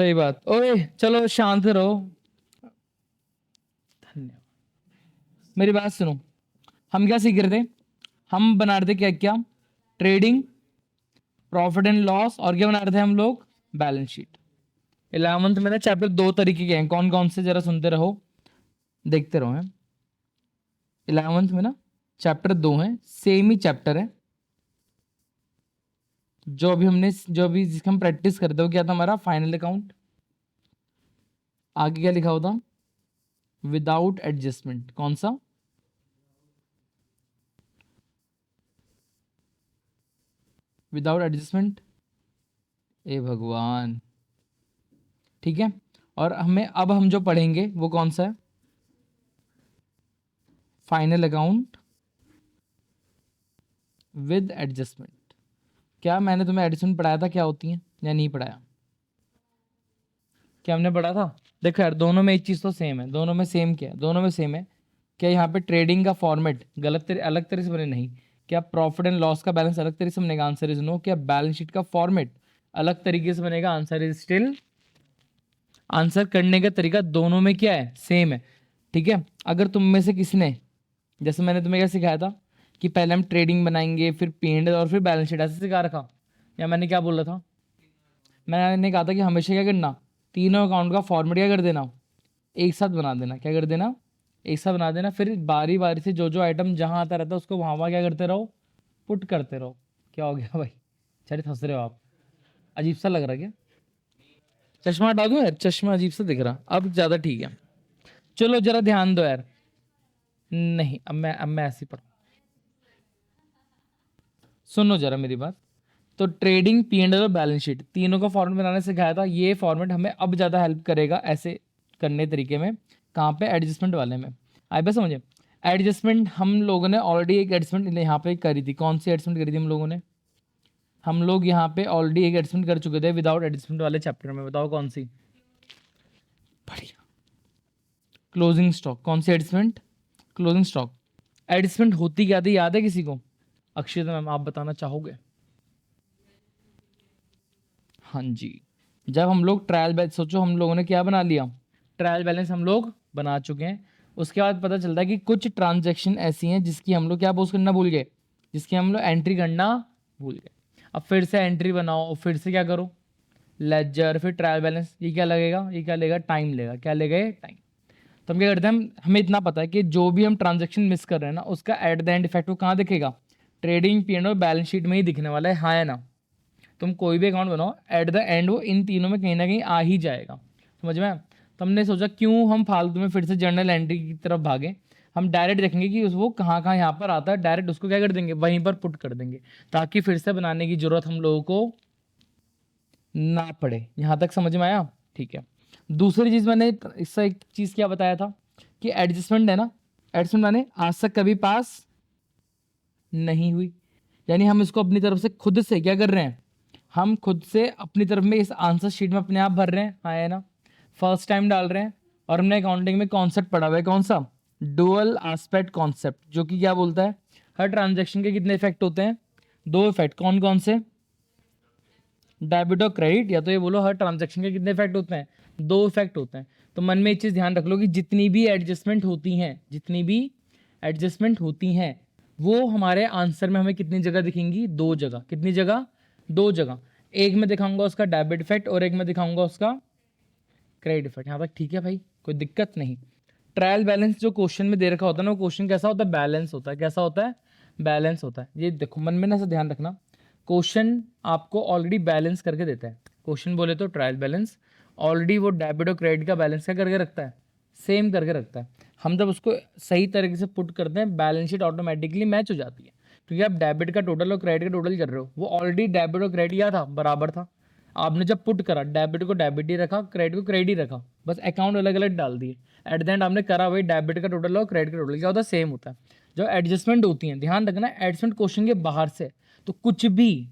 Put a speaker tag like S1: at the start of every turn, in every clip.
S1: सही बात। ओए चलो शांत रहो, धन्यवाद। मेरी बात सुनो, हम क्या सीख रहे थे? हम बना रहे थे क्या क्या, ट्रेडिंग, प्रॉफिट एंड लॉस, और क्या बना रहे थे हम लोग? Balance sheet. 11th में ना चैप्टर 2 तरीके के हैं, कौन कौन से जरा सुनते रहो, देखते रहो। हैं 11th में ना चैप्टर 2 है, सेम ही चैप्टर है। जो अभी जिसका हम प्रैक्टिस करते हो, क्या था हमारा? Final account. आगे क्या लिखा होता? Without adjustment. कौन सा? Without adjustment. ए भगवान, ठीक है। और अब हम जो पढ़ेंगे वो कौन सा है? Final account with adjustment. क्या मैंने तुम्हें एडजस्टमेंट पढ़ाया था क्या होती है, या नहीं पढ़ाया? क्या हमने पढ़ा था? देखो यार, दोनों में एक चीज़ तो सेम है, दोनों में सेम क्या है? दोनों में सेम है। क्या यहाँ पे ट्रेडिंग का फॉर्मेट अलग तरह से बने? नहीं। क्या प्रॉफिट एंड लॉस का बैलेंस अलग तरीके से बनेगा? Answer is no. क्या बैलेंस शीट का फॉर्मेट अलग तरीके से बनेगा? Answer is still. आंसर करने का तरीका दोनों में क्या है? सेम है। ठीक है। अगर तुम में से किसी ने, जैसे मैंने तुम्हें क्या सिखाया था कि पहले हम ट्रेडिंग बनाएंगे, फिर P&L और फिर बैलेंस शीट, ऐसे सिखा रखा, या मैंने क्या बोला था? मैंने कहा था कि हमेशा क्या करना, तीनों अकाउंट का फॉर्मेट क्या कर देना, एक साथ बना देना। क्या कर देना? एक साथ बना देना। फिर बारी बारी से जो जो आइटम जहाँ आता रहता है उसको वहाँ वहाँ क्या करते रहो, पुट करते रहो। क्या हो गया भाई? चलिए हंस रहे हो आप, अजीब सा लग रहा है क्या? चश्मा हटा दूं यार, चश्मा अजीब सा दिख रहा, अब ज़्यादा ठीक है। चलो जरा ध्यान दो यार। नहीं, अब मैं ऐसे ही पढ़, सुनो जरा मेरी बात। तो ट्रेडिंग, P&L और बैलेंस शीट तीनों का फॉर्मेट बनाने सिखाया था। ये फॉर्मेट हमें अब ज़्यादा हेल्प करेगा ऐसे करने तरीके में। कहाँ पे? एडजस्टमेंट वाले में। आई बस समझे? एडजस्टमेंट हम लोगों ने ऑलरेडी एक एडजस्टमेंट यहाँ पे करी थी। कौन सी एडजस्टमेंट करी थी हम लोगों ने? हम लोग यहाँ पे ऑलरेडी एक एडजस्टमेंट कर चुके थे विदाउट एडजस्टमेंट वाले चैप्टर में। बताओ कौन सी? बढ़िया। Closing stock. कौन सी एडजस्टमेंट? Closing stock. एडजस्टमेंट होती क्या थी, याद है किसी को? अक्षिता मैम, आप बताना चाहोगे? हाँ जी। जब हम लोग ट्रायल बैलेंस, सोचो हम लोगों ने क्या बना लिया, ट्रायल बैलेंस हम लोग बना चुके हैं। उसके बाद पता चलता है कि कुछ ट्रांजैक्शन ऐसी हैं जिसकी हम लोग क्या पोस्ट करना भूल गए, जिसकी हम लोग एंट्री करना भूल गए। अब फिर से एंट्री बनाओ, फिर से क्या करो, लेजर, फिर ट्रायल बैलेंस। ये क्या लगेगा? ये क्या लेगा? टाइम लेगा। क्या लेगा? टाइम। तो हम क्या करते हैं, हमें इतना पता है कि जो भी हम ट्रांजेक्शन मिस कर रहे हैं ना, उसका एट द एंड इफेक्ट वो कहाँ दिखेगा? ट्रेडिंग, P&L और बैलेंस शीट में ही दिखने वाला है, हाँ है ना? तुम कोई भी अकाउंट बनाओ, एट द एंड वो इन तीनों में कहीं ना कहीं आ ही जाएगा। समझ में? तो हमने सोचा क्यों हम फालतू में फिर से जर्नल एंट्री की तरफ भागें, हम डायरेक्ट देखेंगे कि वो कहाँ कहाँ यहाँ पर आता है, डायरेक्ट उसको क्या कर देंगे, वहीं पर पुट कर देंगे, ताकि फिर से बनाने की जरूरत हम लोगों को ना पड़े। यहाँ तक समझ में आया? ठीक है। दूसरी चीज़ मैंने इससे एक चीज़ क्या बताया था कि एडजस्टमेंट है ना, एडजस्टमेंट मैंने आज तक कभी पास नहीं हुई। यानी हम इसको अपनी तरफ से खुद से क्या कर रहे हैं, हम खुद से अपनी तरफ में इस आंसर शीट में अपने आप भर रहे हैं, हाँ है ना? फर्स्ट टाइम डाल रहे हैं। और हमने अकाउंटिंग में कॉन्सेप्ट पढ़ा हुआ है, कौन सा? डुअल एस्पेक्ट कॉन्सेप्ट, जो कि क्या बोलता है, हर ट्रांजैक्शन के कितने इफेक्ट होते हैं? 2 इफेक्ट। कौन कौन से? डेबिट और क्रेडिट। या तो ये बोलो हर ट्रांजैक्शन के कितने इफेक्ट होते हैं? 2 इफेक्ट होते हैं। तो मन में एक चीज़ ध्यान रख लो कि जितनी भी एडजस्टमेंट होती हैं वो हमारे आंसर में हमें कितनी जगह दिखेंगी? 2 जगह। कितनी जगह? 2 जगह। एक में दिखाऊंगा उसका डेबिट इफेक्ट और एक में दिखाऊंगा उसका क्रेडिट इफेक्ट। यहाँ तक ठीक है भाई, कोई दिक्कत नहीं। ट्रायल बैलेंस जो क्वेश्चन में दे रखा होता है ना, वो क्वेश्चन कैसा होता है? बैलेंस होता है। कैसा होता है? बैलेंस होता है। ये देखो मन में ना, ऐसा ध्यान रखना, क्वेश्चन आपको ऑलरेडी बैलेंस करके देता है। क्वेश्चन बोले तो ट्रायल बैलेंस ऑलरेडी वो डेबिट और क्रेडिट का बैलेंस क्या करके रखता है? सेम करके रखता है। हम जब उसको सही तरीके से पुट करते हैं, बैलेंस शीट ऑटोमेटिकली मैच हो जाती है, क्योंकि आप डेबिट का टोटल और क्रेडिट का टोटल कर रहे हो। वो ऑलरेडी डेबिट और क्रेडिट क्या था? बराबर था। आपने जब पुट करा, डेबिट को डेबिट ही रखा, क्रेडिट को क्रेडिट ही रखा, बस अकाउंट अलग अलग डाल दिए। एट द एंड आपने करा वही, डेबिट का टोटल और क्रेडिट का टोटल क्या होता है? सेम होता है। जो एडजस्टमेंट होती है, ध्यान रखना, एडजस्टमेंट क्वेश्चन के बाहर से, तो कुछ भी,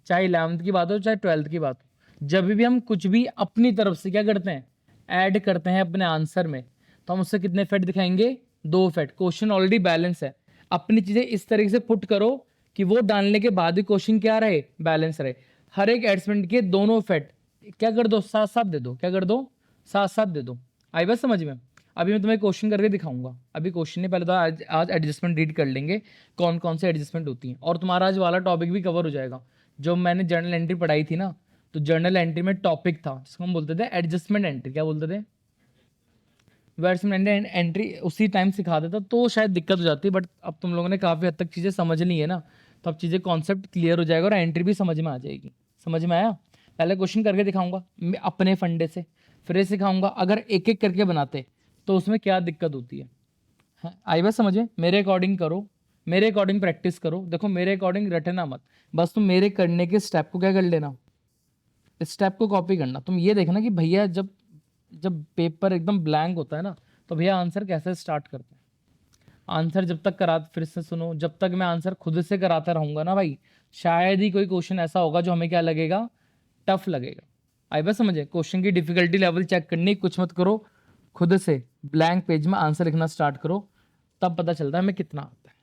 S1: चाहे 11th की बात हो चाहे 12th की बात हो, जब भी हम कुछ भी अपनी तरफ से क्या करते हैं, ऐड करते हैं अपने आंसर में, तो हम उससे कितने इफेक्ट दिखाएंगे? 2 इफेक्ट। क्वेश्चन ऑलरेडी बैलेंस है, अपनी चीजें इस तरीके से पुट करो कि वो डालने के बाद भी क्वेश्चन क्या रहे? बैलेंस रहे। हर एक एडजस्टमेंट के दोनों इफेक्ट क्या कर दो, साथ साथ दे दो, क्या कर दो, साथ साथ दे दो। आई बात समझ में। अभी मैं तुम्हें क्वेश्चन करके दिखाऊंगा, अभी क्वेश्चन नहीं, पहले तो आज एडजस्टमेंट रीड कर लेंगे, कौन कौन से एडजस्टमेंट होती हैं, और तुम्हारा आज वाला टॉपिक भी कवर हो जाएगा। जो मैंने जर्नल एंट्री पढ़ाई थी ना, तो जर्नल एंट्री में टॉपिक था जिसको हम बोलते थे एडजस्टमेंट एंट्री। क्या बोलते थे? एडजस्टमेंट एंट्री उसी टाइम सिखा देता तो शायद दिक्कत हो जाती, बट अब तुम लोगों ने काफ़ी हद तक चीज़ें समझ ली है ना, तो अब चीज़ें कॉन्सेप्ट क्लियर हो जाएगा और एंट्री भी समझ में आ जाएगी। समझ में आया? पहले क्वेश्चन करके दिखाऊंगा मैं अपने फंडे से, फिर ये सिखाऊंगा अगर एक एक करके बनाते तो उसमें क्या दिक्कत होती है। हाँ, आई बात समझ में? मेरे अकॉर्डिंग करो, मेरे अकॉर्डिंग प्रैक्टिस करो। देखो मेरे अकॉर्डिंग रटना मत, बस तुम मेरे करने के स्टेप को क्या कर लेना, स्टेप को कॉपी करना। तुम ये देखना कि भैया जब जब पेपर एकदम ब्लैंक होता है ना, तो भैया आंसर कैसे स्टार्ट करते हैं। आंसर जब तक करा, फिर से सुनो, जब तक मैं आंसर खुद से कराता रहूंगा ना भाई, शायद ही कोई क्वेश्चन ऐसा होगा जो हमें क्या लगेगा, टफ लगेगा। आई बस समझे? क्वेश्चन की डिफिकल्टी लेवल चेक करनी, कुछ मत करो, खुद से ब्लैंक पेज में आंसर लिखना स्टार्ट करो, तब पता चलता है हमें कितना आता है।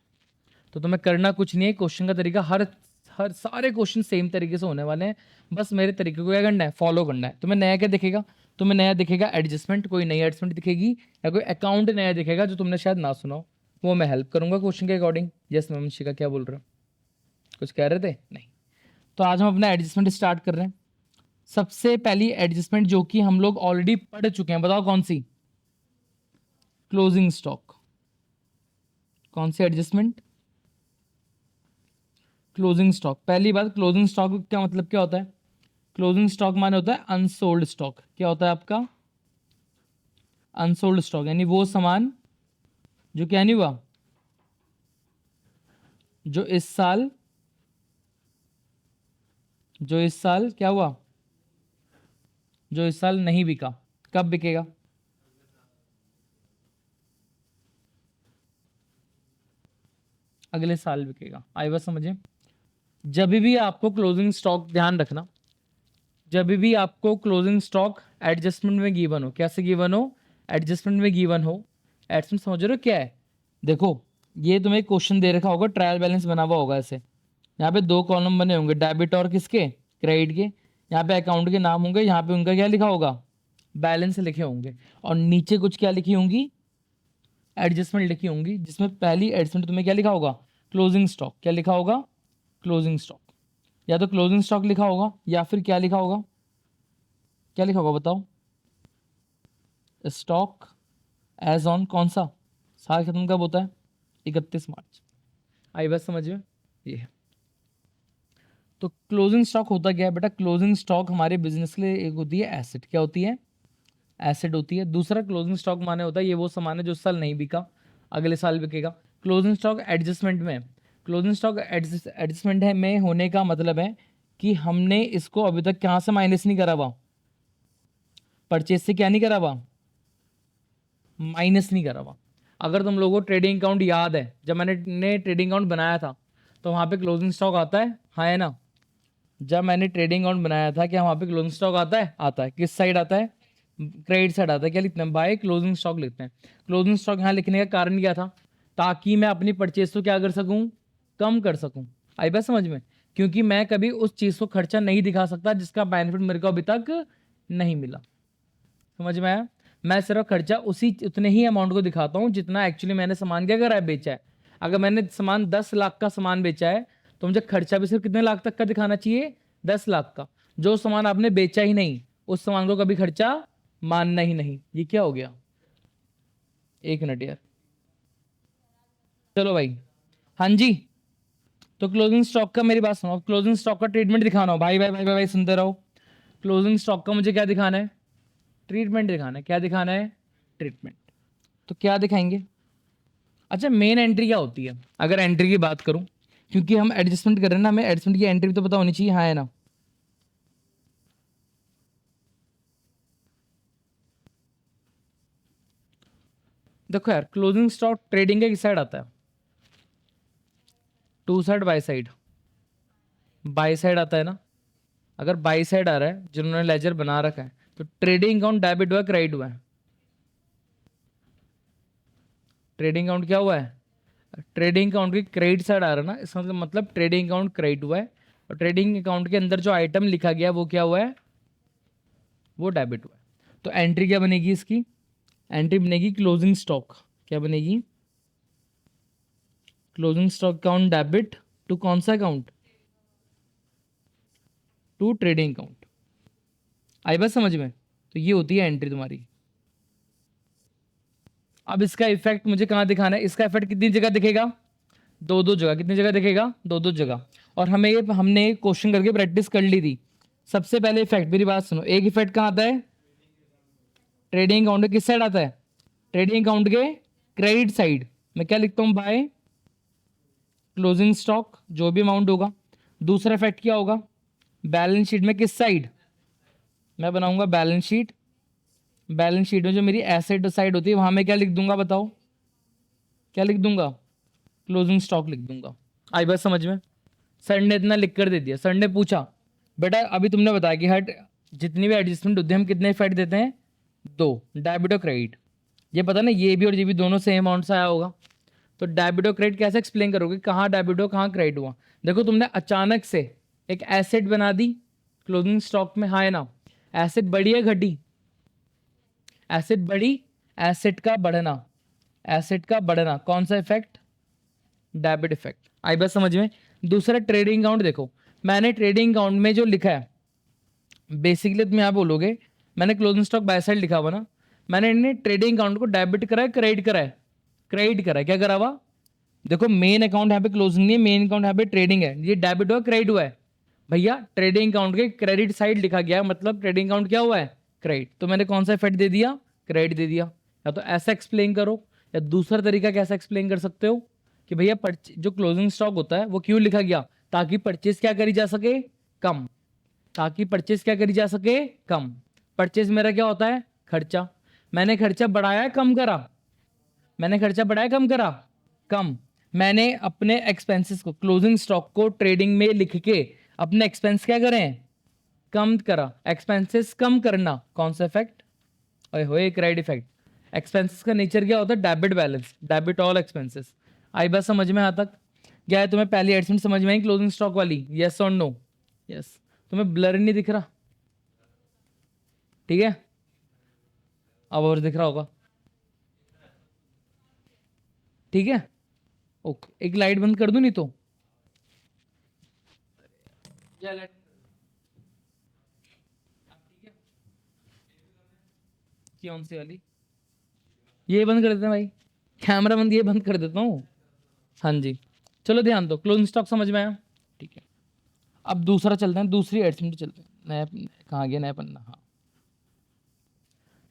S1: तो तुम्हें करना कुछ नहीं है, क्वेश्चन का तरीका हर हर सारे क्वेश्चन सेम तरीके से होने वाले हैं, बस मेरे तरीके को क्या करना है, फॉलो करना है। तुम्हें नया क्या दिखेगा? तुम्हें नया दिखेगा एडजस्टमेंट, कोई नई एडजस्टमेंट दिखेगी, या कोई अकाउंट नया दिखेगा जो तुमने शायद ना सुना हो, वो मैं हेल्प करूंगा क्वेश्चन के अकॉर्डिंग। यस मैम शिका, क्या बोल रहे हो? कुछ कह रहे थे? नहीं। तो आज हम अपना एडजस्टमेंट स्टार्ट कर रहे हैं। सबसे पहली एडजस्टमेंट जो कि हम लोग ऑलरेडी पढ़ चुके हैं, बताओ कौन सी? Closing stock. कौन सी एडजस्टमेंट? Closing stock. पहली बात, क्लोजिंग स्टॉक का मतलब क्या होता है? क्लोजिंग स्टॉक माने होता है अनसोल्ड स्टॉक। क्या होता है आपका? अनसोल्ड स्टॉक, यानी वो सामान जो क्या नहीं हुआ, जो इस साल क्या हुआ, जो इस साल नहीं बिका। कब बिकेगा? अगले साल बिकेगा। आई बात समझे? जब भी आपको क्लोजिंग स्टॉक, ध्यान रखना, जब भी आपको क्लोजिंग स्टॉक एडजस्टमेंट में गिवन हो, कैसे गिवन हो, एडजस्टमेंट में गिवन हो, एडजस्टमेंट समझ रहे हो क्या है? देखो ये तुम्हें क्वेश्चन दे रखा होगा, ट्रायल बैलेंस बना हुआ होगा ऐसे, यहाँ पे दो कॉलम बने होंगे, डेबिट और किसके, क्रेडिट के। यहाँ पे अकाउंट के नाम होंगे, यहाँ पे उनका क्या लिखा होगा, बैलेंस लिखे होंगे, और नीचे कुछ क्या लिखी होंगी, एडजस्टमेंट लिखी होंगी, जिसमें पहली एडजस्टमेंट तुम्हें क्या लिखा होगा, क्लोजिंग स्टॉक। क्या लिखा होगा? Closing stock. या तो क्लोजिंग स्टॉक लिखा होगा, या फिर क्या लिखा होगा, क्या लिखा होगा बताओ? स्टॉक एज ऑन कौन सा, साल खत्म कब होता है? 31 मार्च। आई बस समझ में? ये है। तो क्लोजिंग स्टॉक होता क्या है बेटा? क्लोजिंग स्टॉक हमारे बिजनेस के लिए एक होती है एसेट। क्या होती है? एसेट होती है। दूसरा क्लोजिंग स्टॉक माने होता है ये वो सामान है जो इस साल नहीं बिका, अगले साल बिकेगा। क्लोजिंग स्टॉक एडजस्टमेंट में, क्लोजिंग स्टॉक एडजस्टमेंट है में होने का मतलब है कि हमने इसको अभी तक कहाँ से माइनस नहीं करा हुआ, परचेज से क्या नहीं करा हुआ, माइनस नहीं करा हुआ। अगर तुम लोगों को ट्रेडिंग अकाउंट याद है, जब मैंने ट्रेडिंग अकाउंट बनाया था तो वहाँ पे क्लोजिंग स्टॉक आता है, हाँ है ना? जब मैंने ट्रेडिंग अकाउंट बनाया था क्या वहाँ पे क्लोजिंग स्टॉक आता है? आता है। किस साइड आता है? क्रेडिट साइड आता है। क्या लिखते हैं? बाय क्लोजिंग स्टॉक लिखते हैं। क्लोजिंग स्टॉक यहाँ लिखने का कारण क्या था? ताकि मैं अपनी परचेज को क्या कर सकूँ, कम कर सकूँ। आई बात समझ में? क्योंकि मैं कभी उस चीज़ को खर्चा नहीं दिखा सकता जिसका बेनिफिट मेरे को अभी तक नहीं मिला। समझ में आया? मैं सिर्फ खर्चा उतने ही अमाउंट को दिखाता हूँ जितना एक्चुअली मैंने सामान क्या करा है, बेचा है। अगर मैंने सामान 10 लाख का सामान बेचा है तो मुझे खर्चा भी सिर्फ कितने लाख तक का दिखाना चाहिए? 10 लाख का। जो सामान आपने बेचा ही नहीं उस सामान को कभी खर्चा मानना ही नहीं। ये क्या हो गया? एक मिनट यार, चलो भाई। हाँ जी, तो क्लोजिंग स्टॉक का मेरी बात सुनो, क्लोजिंग स्टॉक का ट्रीटमेंट दिखाना हो भाई भाई भाई भाई, भाई सुनते रहो। क्लोजिंग स्टॉक का मुझे क्या दिखाना है? ट्रीटमेंट दिखाना है। क्या दिखाना है? ट्रीटमेंट। तो क्या दिखाएंगे? अच्छा मेन एंट्री क्या होती है अगर एंट्री की बात करूं, क्योंकि हम एडजस्टमेंट कर रहे हैं ना, हमें एडजस्टमेंट की एंट्री भी तो पता होनी चाहिए, हाँ है ना? देखो यार, क्लोजिंग स्टॉक ट्रेडिंग का किस साइड आता है? To side, by side, by side आता है ना। अगर बाई साइड आ रहा है, जिन्होंने लेजर बना रखा है, तो ट्रेडिंग अकाउंट डेबिट हुआ, क्रेडिट हुआ है? ट्रेडिंग अकाउंट क्या हुआ है? ट्रेडिंग अकाउंट की क्रेडिट साइड आ रहा है ना, इसका मतलब ट्रेडिंग अकाउंट क्रेडिट हुआ है, और ट्रेडिंग अकाउंट के अंदर जो आइटम लिखा गया वो क्या हुआ है? वो डेबिट हुआ है। तो एंट्री क्या बनेगी इसकी? एंट्री बनेगी क्लोजिंग स्टॉक। क्या बनेगी? Closing stock account debit to कौन सा अकाउंट? To trading account. आई बात समझ में? तो ये होती है एंट्री तुम्हारी। अब इसका इफेक्ट मुझे कहाँ दिखाना है? इसका इफेक्ट कितनी जगह दिखेगा? दो दो जगह। कितनी जगह दिखेगा? दो दो जगह। और हमने क्वेश्चन करके प्रैक्टिस कर ली थी। सबसे पहले इफेक्ट, मेरी बात सुनो, एक इफेक्ट कहाँ आता है? ट्रेडिंग अकाउंट के किस साइड आता है? ट्रेडिंग अकाउंट के क्रेडिट साइड। मैं क्या लिखता हूँ? बाय क्लोजिंग स्टॉक, जो भी अमाउंट होगा। दूसरा इफेक्ट क्या होगा? बैलेंस शीट में किस साइड? मैं बनाऊंगा बैलेंस शीट। बैलेंस शीट में जो मेरी एसेट साइड होती है वहां मैं क्या लिख दूंगा? बताओ क्या लिख दूंगा? क्लोजिंग स्टॉक लिख दूंगा। आई बात समझ में? सर ने इतना लिख कर दे दिया। सर ने पूछा बेटा अभी तुमने बताया कि हर जितनी भी एडजस्टमेंट होती है हम कितने इफेक्ट देते हैं? दो, डेबिट और क्रेडिट। ये पता ना, ये भी और ये भी दोनों सेम अमाउंट से आया होगा। तो डेबिट और क्रेडिट कैसे एक्सप्लेन करोगे? कहाँ डेबिट हो कहाँ क्रेडिट हुआ? देखो तुमने अचानक से एक एसेट बना दी क्लोजिंग स्टॉक में, हाँ है ना? एसेट बढ़ी है घटी? एसेट बढ़ी, एसेट का बढ़ना, एसेट का बढ़ना, कौन सा इफेक्ट? Debit effect. आई बात समझ में? दूसरा ट्रेडिंग अकाउंट देखो, मैंने ट्रेडिंग अकाउंट में जो लिखा है बेसिकली तुम यहाँ बोलोगे मैंने क्लोजिंग स्टॉक बाय साइड लिखा हुआ ना, मैंने इन्हें ट्रेडिंग अकाउंट को डेबिट करा है क्रेडिट करा है? क्रेडिट करा है। क्या करा हुआ? देखो मेन अकाउंट यहाँ पे क्लोजिंग नहीं है, मेन अकाउंट यहाँ पे ट्रेडिंग है। ये डेबिट हुआ क्रेडिट हुआ है? भैया ट्रेडिंग अकाउंट के क्रेडिट साइड लिखा गया है, मतलब ट्रेडिंग अकाउंट क्या हुआ है? क्रेडिट। तो मैंने कौन सा इफेक्ट दे दिया? क्रेडिट दे दिया। या तो ऐसा एक्सप्लेन करो, या दूसरा तरीका कैसा एक्सप्लेन कर सकते हो कि भैया जो क्लोजिंग स्टॉक होता है वो क्यों लिखा गया? ताकि परचेज क्या करी जा सके? कम। ताकि परचेज क्या करी जा सके? कम। परचेज मेरा क्या होता है? खर्चा। मैंने खर्चा बढ़ाया कम करा? मैंने खर्चा बढ़ाया कम करा? कम। मैंने अपने एक्सपेंसेस को, क्लोजिंग स्टॉक को ट्रेडिंग में लिख के अपने एक्सपेंस क्या करें? कम करा। एक्सपेंसेस कम करना कौन सा इफेक्ट? ओए होए, क्रेडिट इफेक्ट। एक्सपेंसेस का नेचर क्या होता है? Debit balance, debit all expenses. आई बात समझ में? यहाँ तक क्या है? तुम्हें पहली एडजस्टमेंट समझ में आई क्लोजिंग स्टॉक वाली? यस और नो? यस। तुम्हें ब्लर नहीं दिख रहा? ठीक है, अब और दिख रहा होगा? ठीक है, ओके। एक लाइट बंद कर दूं नहीं तो? या लाइट कौन सी वाली? ये बंद कर देते हैं भाई, कैमरा बंद, ये बंद कर देता हूँ। हाँ जी, चलो ध्यान दो। क्लोजिंग स्टॉक समझ में आया? ठीक है, अब दूसरा चलते हैं, दूसरी एडजस्टमेंट चलते हैं। नया कहाँ गया नया पन्ना? हाँ,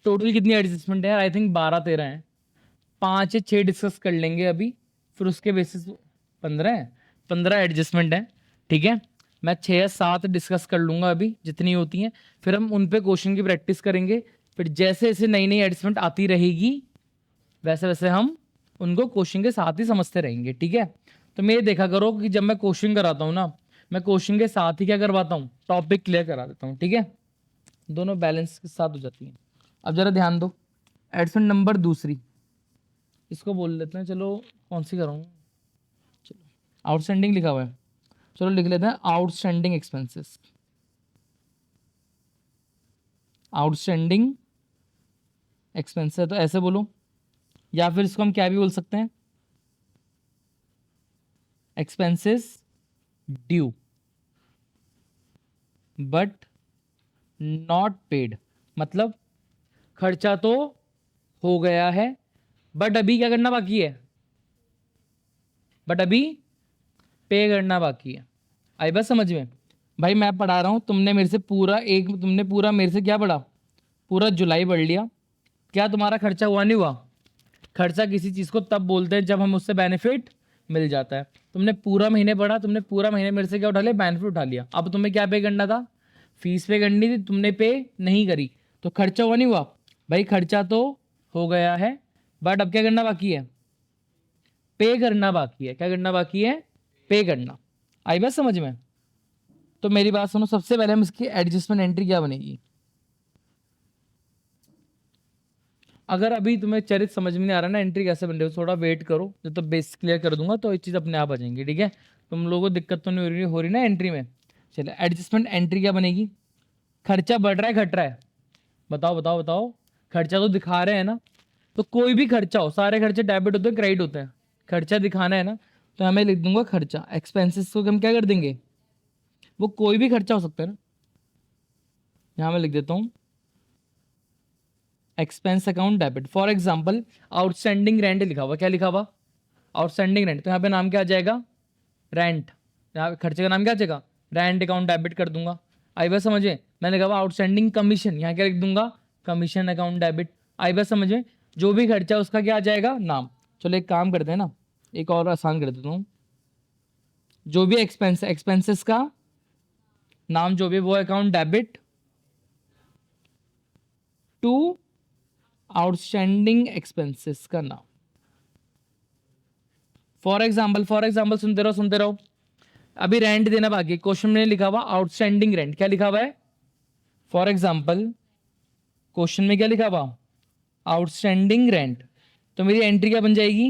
S1: टोटल कितनी एडजस्टमेंट है? आई थिंक 12-13 है। 5 या 6 डिस्कस कर लेंगे अभी, फिर उसके बेसिस 15 है। 15 एडजस्टमेंट है, ठीक है। मैं 6 या 7 डिस्कस कर लूंगा अभी, जितनी होती हैं, फिर हम उन पे क्वेश्चन की प्रैक्टिस करेंगे। फिर जैसे जैसे नई नई एडजस्टमेंट आती रहेगी वैसे वैसे हम उनको क्वेश्चन के साथ ही समझते रहेंगे, ठीक है। तो मैं ये देखा करो कि जब मैं क्वेश्चन कराता हूँ ना, मैं क्वेश्चन के साथ ही क्या करवाता हूँ? टॉपिक क्लियर करा देता हूँ, ठीक है। दोनों बैलेंस के साथ हो जाती हैं। अब जरा ध्यान दो, एडजस्टमेंट नंबर दूसरी, इसको बोल लेते हैं। चलो कौन सी कराऊँ? चलो आउटस्टैंडिंग लिखा हुआ है, चलो लिख लेते हैं आउटस्टैंडिंग एक्सपेंसेस। आउटस्टैंडिंग एक्सपेंसेस है तो ऐसे बोलो, या फिर इसको हम क्या भी बोल सकते हैं? Expenses due but not paid. मतलब खर्चा तो हो गया है बट अभी क्या करना बाकी है? बट अभी पे करना बाकी है। आई बात समझ में? भाई मैं पढ़ा रहा हूँ, तुमने मेरे से तुमने पूरा मेरे से क्या पढ़ा? पूरा जुलाई पढ़ लिया। क्या तुम्हारा खर्चा हुआ नहीं हुआ? खर्चा किसी चीज़ को तब बोलते हैं जब हम उससे बेनिफिट मिल जाता है। तुमने पूरा महीने पढ़ा, तुमने पूरा महीने मेरे से क्या उठा लिया? बेनिफिट उठा लिया। अब तुम्हें क्या पे करना था? फीस पे करनी थी, तुमने पे नहीं करी, तो खर्चा हुआ नहीं हुआ? भाई खर्चा तो हो गया है बट अब क्या करना बाकी है? पे करना बाकी है। क्या करना बाकी है? पे करना। आई बात समझ में? तो मेरी बात सुनो, सबसे पहले हम इसकी एडजस्टमेंट एंट्री क्या बनेगी? अगर अभी तुम्हें चरित्र समझ में नहीं आ रहा ना एंट्री कैसे बन रही हो, थोड़ा वेट करो, जब तो बेस क्लियर कर दूंगा तो ये चीज़ अपने आप आ जाएंगी, ठीक है। तुम लोगों को दिक्कत तो नहीं हो रही ना एंट्री में? चलो एडजस्टमेंट एंट्री क्या बनेगी? खर्चा बढ़ रहा है घट रहा है? बताओ बताओ बताओ, खर्चा तो दिखा रहे हैं ना, तो कोई भी खर्चा हो, सारे खर्चे डेबिट होते हैं क्रेडिट होते हैं, खर्चा दिखाना है ना, तो हमें लिख दूंगा खर्चा। एक्सपेंसेस को हम क्या कर देंगे, वो कोई भी खर्चा हो सकता है ना, यहाँ मैं लिख देता हूँ expense account debit. For example outstanding rent लिखा हुआ, क्या लिखा हुआ, आउटस्टैंडिंग रेंट, तो यहाँ पे नाम क्या आ जाएगा, रेंट, यहाँ पे खर्चे का नाम क्या आ जाएगा, रेंट अकाउंट डेबिट कर दूंगा। आई बात समझ में, मैंने कहा आउटस्टैंडिंग कमीशन, यहाँ क्या लिख दूंगा, कमीशन अकाउंट डेबिट। आई बात समझ में, जो भी खर्चा उसका क्या आ जाएगा, नाम। चलो एक काम करते हैं ना, एक और आसान कर देता हूँ, जो भी एक्सपेंसेस का नाम जो भी वो account debit to outstanding expenses का नाम। फॉर एग्जाम्पल सुनते रहो, अभी रेंट देना बाकी, क्वेश्चन में लिखा हुआ आउटस्टैंडिंग रेंट, क्या लिखा हुआ है, फॉर एग्जाम्पल क्वेश्चन में क्या लिखा हुआ, आउटस्टैंडिंग रेंट, तो मेरी एंट्री क्या बन जाएगी,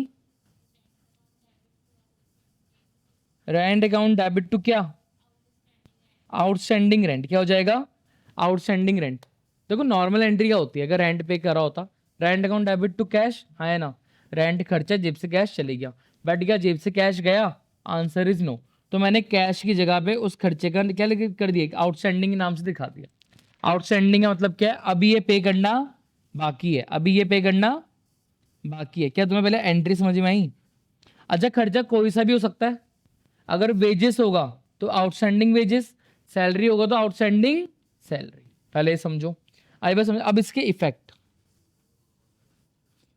S1: रेंट अकाउंट डेबिट टू क्या, आउटस्टैंडिंग रेंट, क्या हो जाएगा, आउटस्टैंडिंग रेंट। देखो नॉर्मल एंट्री क्या होती है, अगर रेंट पे करा होता, rent account debit to cash, हाँ है ना, रेंट खर्चा, जेब से कैश चले गया, बट क्या जेब से कैश गया, आंसर इज नो, तो मैंने कैश की जगह पे उस खर्चे का क्या कर दिया, आउटस्टैंडिंग के नाम से दिखा दिया। आउटस्टैंडिंग का मतलब क्या है, अभी ये पे करना बाकी है, अभी ये पे करना बाकी है। क्या तुम्हें पहले एंट्री समझ में आई। अच्छा खर्चा कोई सा भी हो सकता है, अगर वेजेस होगा तो आउटस्टैंडिंग वेजेस, सैलरी होगा तो आउटस्टैंडिंग सैलरी, पहले ये समझो। आई बस समझ, अब इसके इफेक्ट,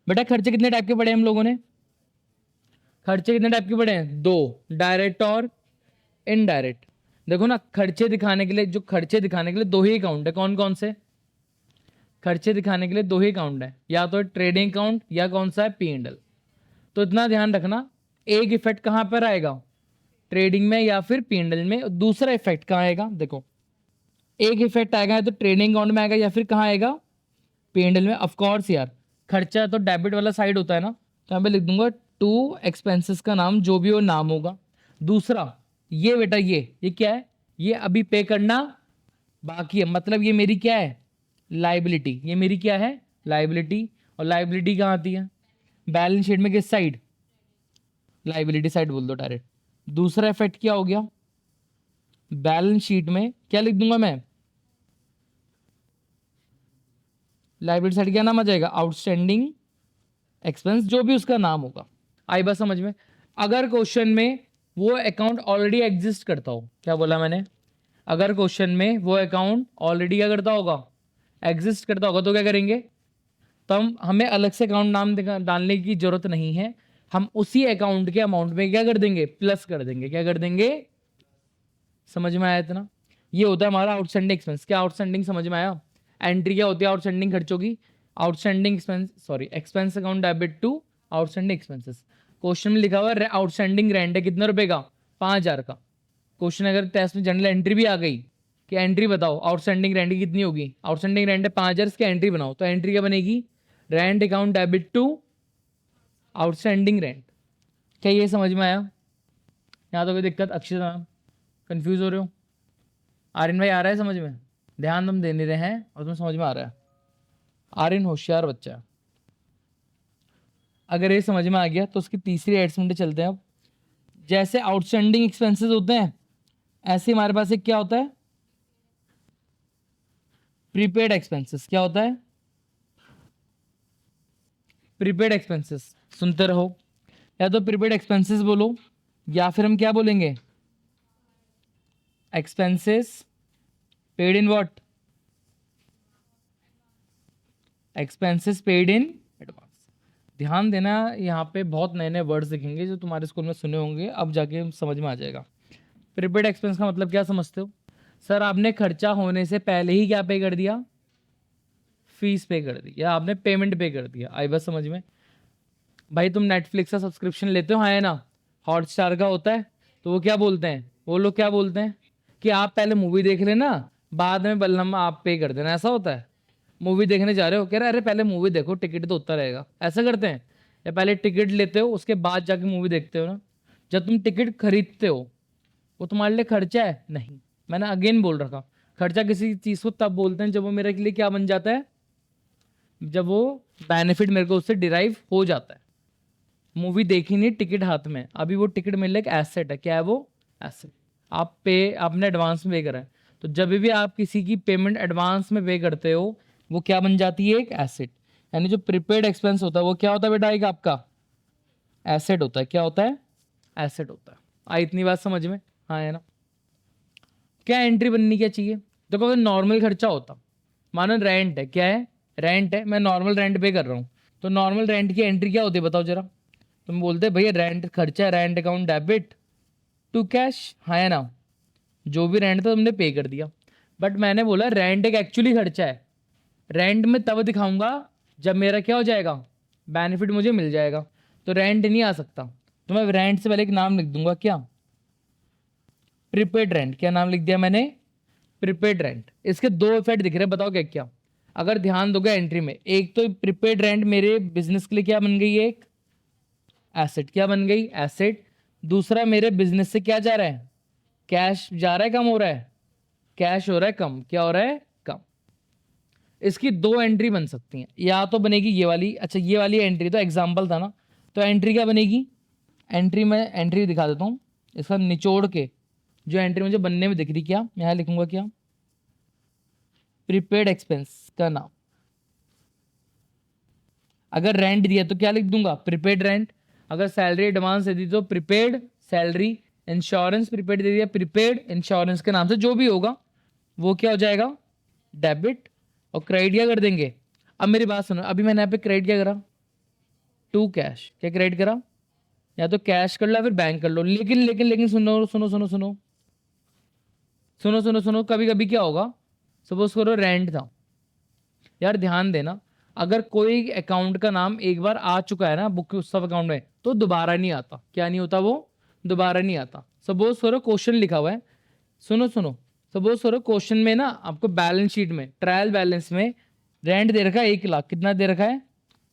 S1: बेटा खर्चे कितने टाइप के पढ़े हम लोगों ने, खर्चे कितने टाइप के पढ़े हैं, दो, डायरेक्ट और इनडायरेक्ट। देखो ना खर्चे दिखाने के लिए, जो खर्चे दिखाने के लिए दो ही अकाउंट है, कौन कौन से, खर्चे दिखाने के लिए दो ही अकाउंट है, या तो ट्रेडिंग अकाउंट या कौन सा है, P&L। तो इतना ध्यान रखना, एक इफेक्ट कहां पर आएगा, ट्रेडिंग में या फिर P&L में, दूसरा इफेक्ट कहां आएगा, देखो एक इफेक्ट आएगा या तो ट्रेडिंग अकाउंट में आएगा या फिर कहां आएगा, P&L में। ऑफ कोर्स यार, खर्चा तो डेबिट वाला साइड होता है ना, तो यहाँ पे लिख दूंगा टू एक्सपेंसेस का नाम, जो भी वो नाम होगा। दूसरा ये बेटा, ये क्या है, ये अभी पे करना बाकी है, मतलब ये मेरी क्या है, लाइबिलिटी, ये मेरी क्या है, लाइबिलिटी। और लाइबिलिटी कहाँ आती है, बैलेंस शीट में किस साइड, लाइबिलिटी साइड बोल दो डायरेक्ट। दूसरा इफेक्ट क्या हो गया, बैलेंस शीट में क्या लिख दूंगा मैं, लाइबिलिटी साइड क्या नाम आ जाएगा, आउटस्टैंडिंग एक्सपेंस, जो भी उसका नाम होगा। आई बात समझ में। अगर क्वेश्चन में वो अकाउंट ऑलरेडी एग्जिस्ट करता हो, क्या बोला मैंने, अगर क्वेश्चन में वो अकाउंट ऑलरेडी क्या करता होगा, एग्जिस्ट करता होगा, तो क्या करेंगे, तो हमें अलग से अकाउंट नाम डालने की जरूरत नहीं है, हम उसी अकाउंट के अमाउंट में क्या कर देंगे, प्लस कर देंगे, क्या कर देंगे, समझ में आया इतना। ये होता है हमारा आउटस्टैंडिंग एक्सपेंस। क्या आउटस्टैंडिंग समझ में आया, एंट्री क्या होती है आउटस्टैंडिंग खर्चों की, outstanding expense, sorry expense account debit to outstanding expenses. Question में लिखा हुआ है आउटस्टैंडिंग रेंट है कितने रुपए का, 5,000 का। क्वेश्चन अगर टेस्ट में जनरल एंट्री भी आ गई कि एंट्री बताओ आउटस्टैंडिंग रेंट की कितनी होगी, आउटस्टैंडिंग रेंट है 5,000, इसकी एंट्री बनाओ, तो एंट्री क्या बनेगी, rent account debit to outstanding rent. क्या ये समझ में आया, यहाँ तो कोई दिक्कत, अक्षर कंफ्यूज हो रहे हो, आर्यन भाई आ रहा है समझ में, ध्यान तुम दे नहीं रहे हैं और तुम्हें समझ में आ रहा है, आर्यन होशियार बच्चा है। अगर ये समझ में आ गया तो उसकी तीसरी एडजस्टमेंट चलते हैं अब। जैसे आउटस्टैंडिंग एक्सपेंसेस होते हैं, ऐसे हमारे पास एक क्या होता है, प्रीपेड एक्सपेंसेस। क्या होता है, प्रीपेड एक्सपेंसेस, सुनते रहो, या तो प्रीपेड एक्सपेंसेस बोलो या फिर हम क्या बोलेंगे, expenses paid in what, expenses paid in advance. ध्यान देना, यहाँ पे बहुत नए नए वर्ड्स दिखेंगे जो तुम्हारे स्कूल में सुने होंगे, अब जाके समझ में आ जाएगा। प्रीपेड एक्सपेंस का मतलब क्या समझते हो, सर आपने खर्चा होने से पहले ही क्या पे कर दिया, फीस पे कर दी, या आपने पेमेंट पे कर दिया। आई बस समझ में। भाई तुम नेटफ्लिक्स का सब्सक्रिप्शन लेते हो, हाँ है ना, हॉटस्टार का होता है, तो वो क्या बोलते हैं, वो लोग क्या बोलते हैं कि आप पहले मूवी देख लेना, बाद में बल्लम आप पे कर देना, ऐसा होता है। मूवी देखने जा रहे हो, कह रहे अरे पहले मूवी देखो, टिकट तो उतना रहेगा, ऐसा करते हैं, या पहले टिकट लेते हो उसके बाद जाके मूवी देखते हो ना। जब तुम टिकट खरीदते हो वो तुम्हारे लिए खर्चा है नहीं, मैंने अगेन बोल रखा, खर्चा किसी चीज को तब बोलते हैं जब वो मेरे लिए क्या बन जाता है, जब वो बेनिफिट मेरे को उससे डिराइव हो जाता है। मूवी देखी नहीं, टिकट हाथ में, अभी वो टिकट मेरे लिए एक एसेट है। क्या है वो? एसेट। आप पे आपने एडवांस में पे करा है, तो जब भी आप किसी की पेमेंट एडवांस में पे करते हो वो क्या बन जाती है? एक एसेट। यानी जो प्रीपेड एक्सपेंस होता है वो क्या होता है बेटा? एक आपका एसेट होता है। क्या होता है? एसेट होता है। आई इतनी बात समझ में? हाँ है ना? क्या एंट्री बननी क्या चाहिए? देखो अगर नॉर्मल खर्चा होता, मानो रेंट है, क्या है? रेंट है, मैं नॉर्मल रेंट पे कर रहा हूँ, तो नॉर्मल रेंट की एंट्री क्या होती है बताओ जरा? तुम बोलते भैया रेंट खर्चा है, rent account debit to cash, हाँ है ना? जो भी रेंट था तुमने पे कर दिया। बट मैंने बोला रेंट एक एक्चुअली खर्चा है, रेंट में तब दिखाऊंगा जब मेरा क्या हो जाएगा? बेनिफिट मुझे मिल जाएगा। तो रेंट नहीं आ सकता, तो मैं रेंट से पहले एक नाम लिख दूंगा, क्या? Prepaid rent. क्या नाम लिख दिया मैंने? Prepaid rent. इसके दो इफेक्ट दिख रहे हैं, बताओ क्या क्या? अगर ध्यान दोगे एंट्री में, एक तो प्रीपेड रेंट मेरे बिजनेस के लिए क्या बन गई है? एक एसेट। क्या बन गई? एसेट। दूसरा मेरे बिजनेस से क्या जा रहा है? कैश जा रहा है, कम हो रहा है? कैश हो रहा है कम। क्या हो रहा है? कम। इसकी दो एंट्री बन सकती हैं, या तो बनेगी ये वाली, अच्छा ये वाली एंट्री तो एग्जाम्पल था ना, तो एंट्री क्या बनेगी? एंट्री में एंट्री दिखा देता हूँ इसका निचोड़ के, जो एंट्री मुझे बनने में दिख रही, क्या मैं यहाँ लिखूंगा? क्या? प्रीपेड एक्सपेंस का नाम। अगर रेंट दिया तो क्या लिख दूंगा? Prepaid rent. अगर सैलरी एडवांस दे दी तो प्रीपेड सैलरी। इंश्योरेंस प्रीपेड दे दिया, प्रीपेड इंश्योरेंस के नाम से जो भी होगा वो क्या हो जाएगा? डेबिट। और क्रेडिट क्या कर देंगे? अब मेरी बात सुनो, अभी मैंने यहाँ पे क्रेडिट क्या करा? To cash. क्या क्रेडिट करा? या तो कैश कर लो या फिर बैंक कर लो, लेकिन लेकिन लेकिन सुनो सुनो सुनो सुनो सुनो सुनो सुनो, कभी कभी क्या होगा? सपोज करो रेंट था, यार ध्यान देना, अगर कोई अकाउंट का नाम एक बार आ चुका है ना बुक सब अकाउंट में, तो दोबारा नहीं आता। क्या नहीं होता? वो दोबारा नहीं आता। सपोज करो क्वेश्चन लिखा हुआ है, सुनो सुनो, सपोज करो क्वेश्चन में ना आपको बैलेंस शीट में ट्रायल बैलेंस में रेंट दे रखा है 1 लाख। कितना दे रखा है?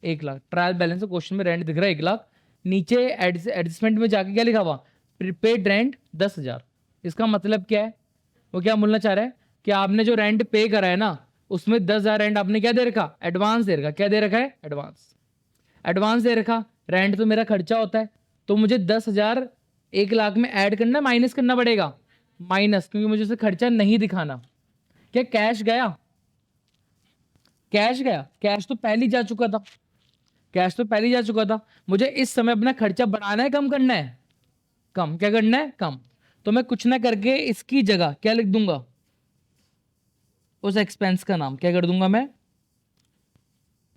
S1: 1 लाख। ट्रायल बैलेंस में क्वेश्चन में रेंट दिख रहा है 1 लाख। नीचे एडजस्टमेंट में जाके क्या लिखा हुआ? Prepaid rent 10,000। इसका मतलब क्या है? वो क्या बोलना चाह रहा है कि आपने जो रेंट पे करा है ना, उसमें 10,000 रेंट आपने क्या दे रखा? एडवांस दे रखा। क्या दे रखा है? एडवांस। एडवांस दे रखा। रेंट तो मेरा खर्चा होता है, तो मुझे 10,000 1 लाख में ऐड करना, माइनस करना पड़ेगा। माइनस, क्योंकि मुझे उसे खर्चा नहीं दिखाना। क्या कैश गया? कैश गया? कैश तो पहले ही जा चुका था। कैश तो पहले ही जा चुका था। मुझे इस समय अपना खर्चा बढ़ाना है, कम करना है? कम। क्या करना है? कम। तो मैं कुछ ना करके इसकी जगह क्या लिख दूंगा? उस एक्सपेंस का नाम। क्या कर दूंगा मैं?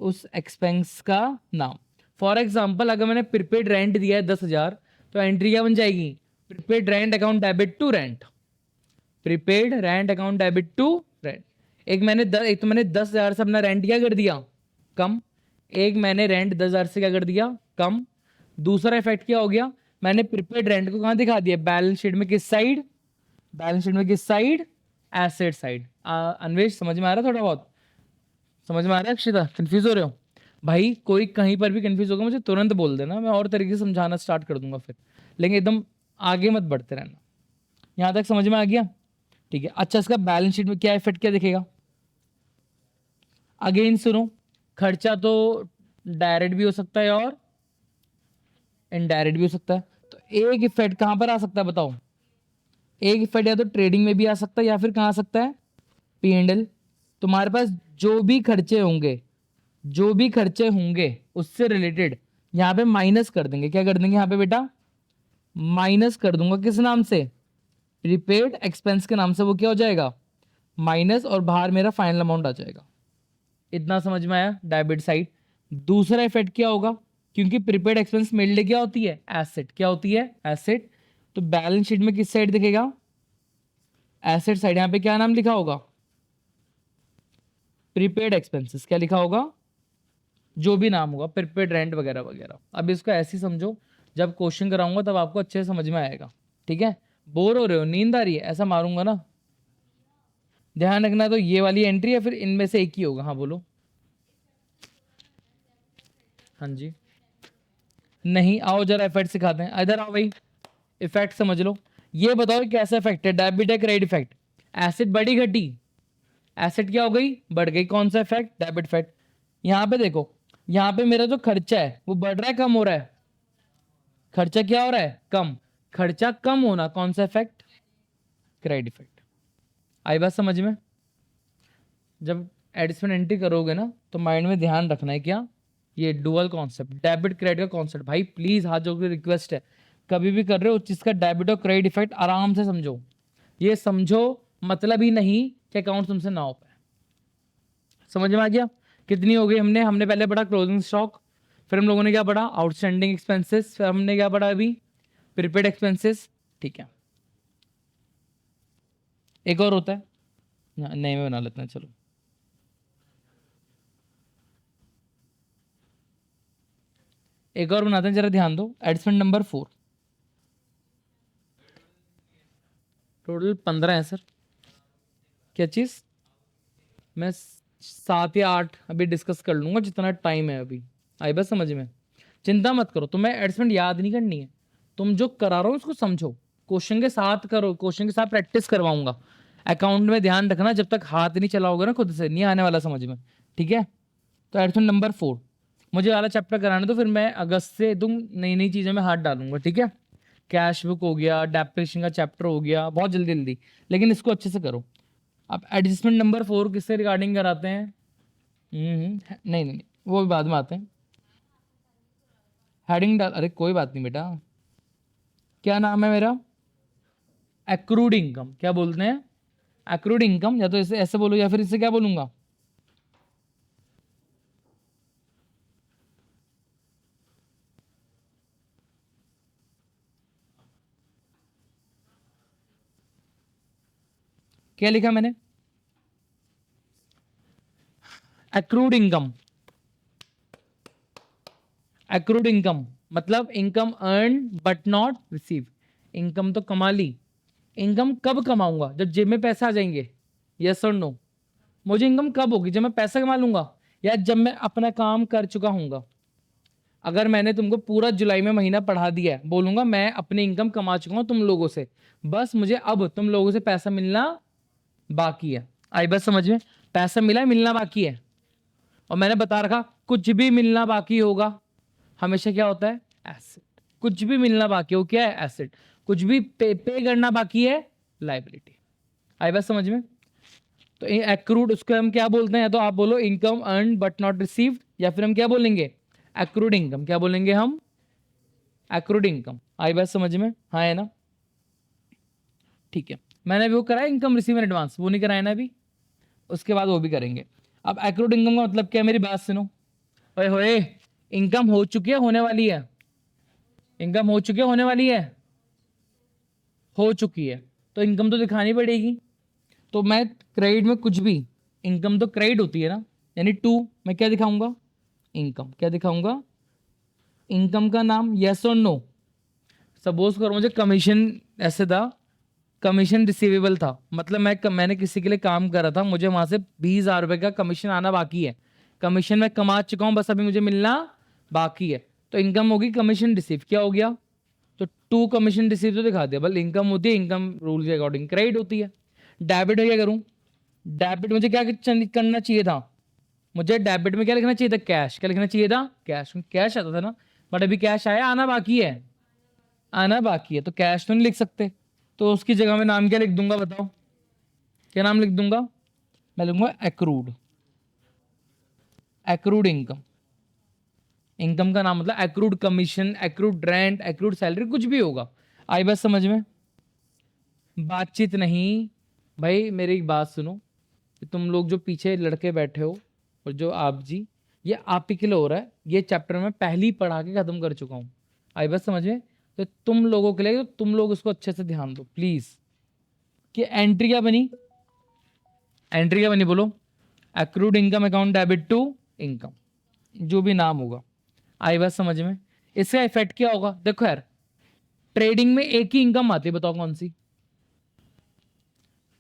S1: उस एक्सपेंस का नाम। फॉर एग्जाम्पल अगर मैंने प्रीपेड रेंट दिया है 10,000, तो एंट्री क्या बन जाएगी? Prepaid rent account debit to rent. Prepaid rent account debit to rent. एक तो मैंने 10,000 से अपना रेंट क्या कर दिया? कम। एक मैंने रेंट 10,000 से क्या कर दिया? कम। दूसरा इफेक्ट क्या हो गया? मैंने प्रीपेड रेंट को कहाँ दिखा दिया? बैलेंस शीट में। किस साइड? बैलेंस शीट में किस साइड? Asset side. अन्वेष समझ में आ रहा है? थोड़ा बहुत समझ में आ रहा है? अक्षिता कंफ्यूज हो रहे हो? भाई कोई कहीं पर भी कंफ्यूज होगा मुझे तुरंत बोल देना, मैं और तरीके से समझाना स्टार्ट कर दूंगा फिर, लेकिन एकदम आगे मत बढ़ते रहना। यहाँ तक समझ में आ गया? ठीक है। अच्छा इसका बैलेंस शीट में क्या इफेक्ट क्या दिखेगा? अगेन सुनो, खर्चा तो डायरेक्ट भी हो सकता है और इनडायरेक्ट भी हो सकता है। तो एक इफेक्ट कहां पर आ सकता है बताओ? एक इफेक्ट या तो ट्रेडिंग में भी आ सकता है या फिर कहां आ सकता है? P&L। तुम्हारे पास जो भी खर्चे होंगे, जो भी खर्चे होंगे उससे रिलेटेड यहाँ पे माइनस कर देंगे। क्या कर देंगे यहाँ पे बेटा? माइनस कर दूंगा। किस नाम से? प्रीपेड एक्सपेंस के नाम से वो क्या हो जाएगा? माइनस, और बाहर मेरा फाइनल अमाउंट आ जाएगा। इतना समझ में आया? Debit side. दूसरा इफेक्ट क्या होगा? क्योंकि प्रीपेड एक्सपेंस मेरे लिए क्या होती है? एसेट। क्या होती है? एसेट। तो बैलेंस शीट में किस साइड दिखेगा? Asset side. यहाँ पे क्या नाम लिखा होगा? Prepaid expenses. क्या लिखा होगा? जो भी नाम होगा, प्रीपेड रेंट वगैरह वगैरह। अब इसको ऐसे ही समझो, जब क्वेश्चन कराऊंगा तब आपको अच्छे से समझ में आएगा। ठीक है? बोर हो रहे हो, नींद आ रही है, ऐसा मारूंगा ना, ध्यान रखना। तो ये वाली एंट्री या फिर इनमें से एक ही होगा? हाँ बोलो। हाँ जी। नहीं, आओ जरा इफेक्ट सिखाते हैं, इधर आओ भाई। इफेक्ट समझ लो। ये बताओ कैसा इफेक्ट है? डेबिट है क्रेडिट इफेक्ट? एसेट बढ़ी घटी, एसेट क्या हो गई, बढ़ गई। कौन सा इफेक्ट, डेबिट इफेक्ट। यहाँ पे देखो, यहाँ पे मेरा जो खर्चा है वो बढ़ रहा है कम हो रहा है, खर्चा क्या हो रहा है, कम। खर्चा कम होना कौन सा इफेक्ट, क्रेडिट इफेक्ट। आई बात समझ में। जब एडिशनल एंट्री करोगे ना तो माइंड में ध्यान रखना है क्या, ये डुअल कॉन्सेप्ट, डेबिट क्रेडिट का कॉन्सेप्ट। भाई प्लीज हाथ जोड़ के रिक्वेस्ट है, कभी भी कर रहे हो जिसका डेबिट और क्रेडिट इफेक्ट आराम से समझो। ये समझो मतलब ही नहीं कि अकाउंट तुमसे ना हो पाए। समझ में आ गया। कितनी हो गई, हमने पहले पढ़ा क्लोजिंग स्टॉक, फिर हम लोगों ने क्या पढ़ा, आउटस्टैंडिंग एक्सपेंसेस, फिर हमने क्या पढ़ा अभी, प्रीपेड एक्सपेंसेस। ठीक है, एक और होता है, नहीं में बना लेते हैं चलो। एक और बनाते हैं, जरा ध्यान दो। एडजस्टमेंट नंबर 4, टोटल 15 है सर। क्या चीज, मैं 7 या 8 अभी डिस्कस कर लूंगा जितना टाइम है अभी। आई बस समझ में, चिंता मत करो, तुम्हें एडजस्टमेंट याद नहीं करनी है, तुम जो करा रहे हो उसको समझो, क्वेश्चन के साथ करो, क्वेश्चन के साथ प्रैक्टिस करवाऊंगा। अकाउंट में ध्यान रखना, जब तक हाथ नहीं चलाओगे ना खुद से नहीं आने वाला समझ में। ठीक है, तो एडजस्टमेंट नंबर 4 मुझे वाला चैप्टर कराना, तो फिर मैं अगस्त से तुम नई नई चीज़ों में हाथ डालूंगा। ठीक है, कैश बुक हो गया, डेप्रिसिएशन का चैप्टर हो गया, बहुत जल्दी जल्दी, लेकिन इसको अच्छे से करो। अब एडजस्टमेंट नंबर 4 किससे रिगार्डिंग कराते हैं, नहीं नहीं नहीं, वो भी बाद में आते हैं। हेडिंग डाल, अरे कोई बात नहीं बेटा, क्या नाम है मेरा, एक्रूड इनकम। क्या बोलते हैं, एक्रूड इनकम, या तो इसे ऐसे बोलो या फिर इसे क्या बोलूंगा, क्या लिखा मैंने, एक्रूड इनकम। एक्रूड इनकम मतलब income earn but not receive. Income तो कमा ली, इनकम कब कमाऊंगा, जब जेब में पैसा आ जाएंगे, यस और नो। मुझे इनकम कब होगी, जब मैं पैसा कमा लूंगा या जब मैं अपना काम कर चुका हूंगा। अगर मैंने तुमको पूरा जुलाई में महीना पढ़ा दिया है, बोलूंगा मैं अपनी इनकम कमा चुका हूं तुम लोगों से, बस मुझे अब तुम लोगों से पैसा मिलना बाकी है। आई बस समझ में, पैसा मिला है, मिलना बाकी है। और मैंने बता रखा कुछ भी मिलना बाकी होगा हमेशा क्या होता है, एसेट। कुछ भी मिलना बाकी हो क्या है, एसेट। कुछ भी पे करना बाकी है, लाइबिलिटी। आई बात समझ में। तो एक्रूड उसको हम क्या बोलते हैं, या तो आप बोलो income earn but not received, या फिर हम क्या बोलेंगे, एक्रूड इनकम। क्या बोलेंगे हम, एक्रूड इनकम। आई बात समझ में, हाँ है ना। ठीक है, मैंने अभी वो कराया इनकम रिसीव इन एडवांस, वो नहीं कराया ना अभी, उसके बाद वो भी करेंगे। अब एक्रूड इनकम का मतलब क्या है, मेरी बात सुनो। ओए होए, इनकम हो चुकी है, होने वाली है, इनकम हो चुकी है, होने वाली है, हो चुकी है, तो इनकम तो दिखानी पड़ेगी। तो मैं क्रेडिट में कुछ भी, इनकम तो क्रेडिट होती है ना, यानी टू, मैं क्या दिखाऊंगा, इनकम। क्या दिखाऊंगा, इनकम का नाम, यस और नो। सपोज करो मुझे कमीशन ऐसे था, कमीशन रिसीवेबल था, मतलब मैंने किसी के लिए काम करा था, मुझे वहां से 20,000 रुपए का कमीशन आना बाकी है, कमीशन मैं कमा चुका हूं, बस अभी मुझे मिलना बाकी है। तो इनकम होगी कमीशन रिसीव, क्या हो गया, तो टू कमीशन रिसीव तो दिखा दिया, बल इनकम होती है, इनकम रूल के अकॉर्डिंग क्रेडिट होती है। डेबिट है, क्या करूं, डेबिट मुझे क्या करना चाहिए था, मुझे डेबिट में क्या लिखना चाहिए था, कैश। क्या लिखना चाहिए था, कैश। कैश आता था ना, बट अभी कैश आया, आना बाकी है, आना बाकी है, तो कैश तो नहीं लिख सकते, तो उसकी जगह में नाम क्या लिख दूंगा, बताओ क्या नाम लिख दूंगा, मैं लिखूंगा एक्रूड। एक्रूड इनकम, इनकम का नाम मतलब accrued commission, accrued rent, accrued salary, कुछ भी होगा। आई बस समझ में, बातचीत नहीं। भाई मेरी एक बात सुनो, तुम लोग जो पीछे लड़के बैठे हो और जो आप जी, ये आप ही के लिए हो रहा है, ये चैप्टर मैं पहले ही पढ़ा के खत्म कर चुका हूँ। आई बस समझ में, तो तुम लोगों के लिए, तो तुम लोग उसको अच्छे से ध्यान दो प्लीज। कि एंट्री क्या बनी, एंट्री क्या बनी बोलो, accrued income account debit to income, जो भी नाम होगा। आई बात समझ में। इसका इफेक्ट क्या होगा, देखो यार, ट्रेडिंग में एक ही इनकम आती है, बताओ कौन सी,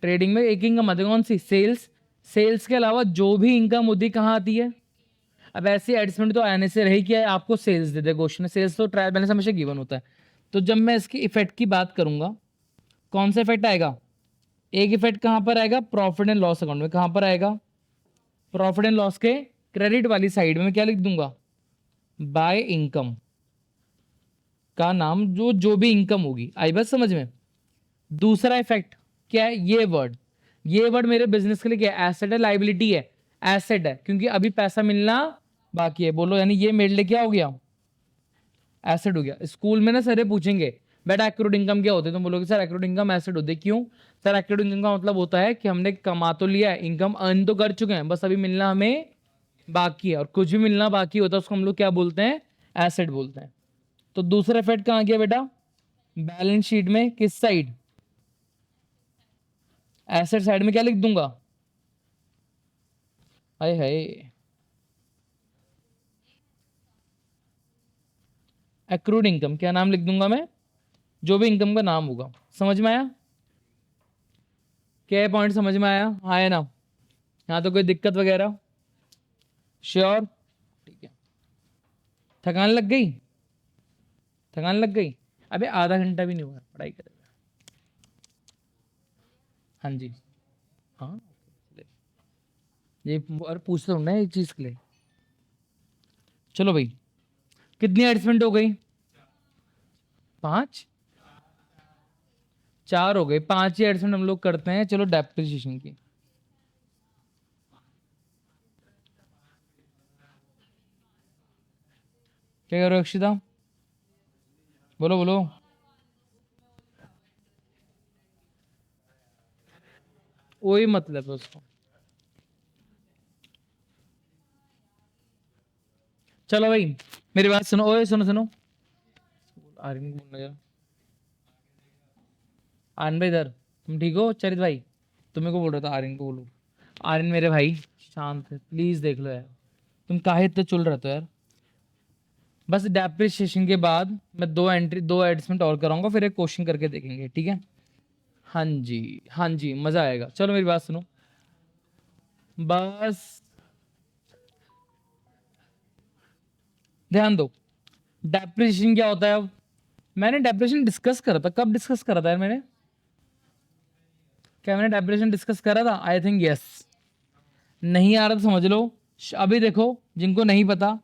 S1: ट्रेडिंग में एक ही इनकम आती है, कौन सी, सेल्स। सेल्स के अलावा जो भी इनकम होती है कहाँ आती है, अब ऐसे एडजस्टमेंट तो आने से रही क्या है, आपको सेल्स दे दे क्वेश्चन, सेल्स तो ट्रायल बैलेंस हमेशा गिवन होता है। तो जब मैं इसकी इफेक्ट की बात करूंगा, कौन सा इफेक्ट आएगा, एक इफेक्ट कहां पर आएगा, प्रॉफिट एंड लॉस अकाउंट में। कहां पर आएगा, प्रॉफिट एंड लॉस के क्रेडिट वाली साइड में। मैं क्या लिख दूंगा, बाय इनकम का नाम, जो जो भी इनकम होगी। आई बात समझ में। दूसरा इफेक्ट क्या है, ये वर्ड मेरे बिजनेस के लिए क्या है, एसेट है लाइबिलिटी है, एसेट है क्योंकि अभी पैसा मिलना बाकी है। बोलो, यानी ये मेरे लिए क्या हो गया, एसेट हो गया। स्कूल में ना सर पूछेंगे बेटा एक्रूड इनकम क्या होते हैं, तुम बोलोगे सर एक्रूड इनकम एसेट होते हैं। क्यों सर, एक्रूड इनकम का मतलब होता है कि हमने कमा तो लिया है, इनकम अर्न तो कर चुके हैं, बस अभी मिलना हमें बाकी है, और कुछ भी मिलना बाकी होता है उसको हम लोग क्या बोलते हैं, एसेट बोलते हैं। तो दूसरा इफेक्ट कहां गया बेटा, बैलेंस शीट में किस साइड, एसेट साइड में क्या लिख दूंगा, हाय हाय, एक्रूड इनकम। क्या नाम लिख दूंगा मैं, जो भी इनकम का नाम होगा। समझ में आया, क्या पॉइंट समझ में आया, हाँ है ना। यहाँ तो कोई दिक्कत वगैरह, श्योर, ठीक है। थकान लग गई, थकान लग गई, अबे आधा घंटा भी नहीं हुआ पढ़ाई करेगा। हाँ जी, हाँ ये और पूछता हूँ ना एक चीज के लिए। चलो भाई, कितनी एडजस्टमेंट हो गई, 5, 4 हो गई, 5 ही एडजस्टमेंट हम लोग करते हैं। चलो डेप्रिसिएशन की, क्या करो अक्षिता, बोलो बोलो। वही मतलब है उसको। चलो भाई मेरी बात सुनो, ओए सुनो सुनो, आर्यन को बोलना जरा। आर्यन भाई इधर, तुम ठीक हो, चरित भाई तुम्हें को बोल रहा था, आर्यन को बोलो। आर्यन मेरे भाई शांत है, प्लीज देख लो यार, तुम काहे इतने चुल रहे हो यार। बस डेप्रिसिएशन के बाद मैं 2 एडजस्टमेंट और कराऊंगा, फिर एक क्वेश्चन करके देखेंगे, ठीक है। हाँ जी, हाँ जी, मजा आएगा। चलो मेरी बात सुनो, बस ध्यान दो। डेप्रिसिएशन क्या होता है, अब मैंने डेप्रिसिएशन डिस्कस करा था, कब डिस्कस करा था यार मैंने, क्या मैंने डेप्रिसिएशन डिस्कस करा था, आई थिंक यस। नहीं आ रहा तो समझ लो। अभी देखो, जिनको नहीं पता,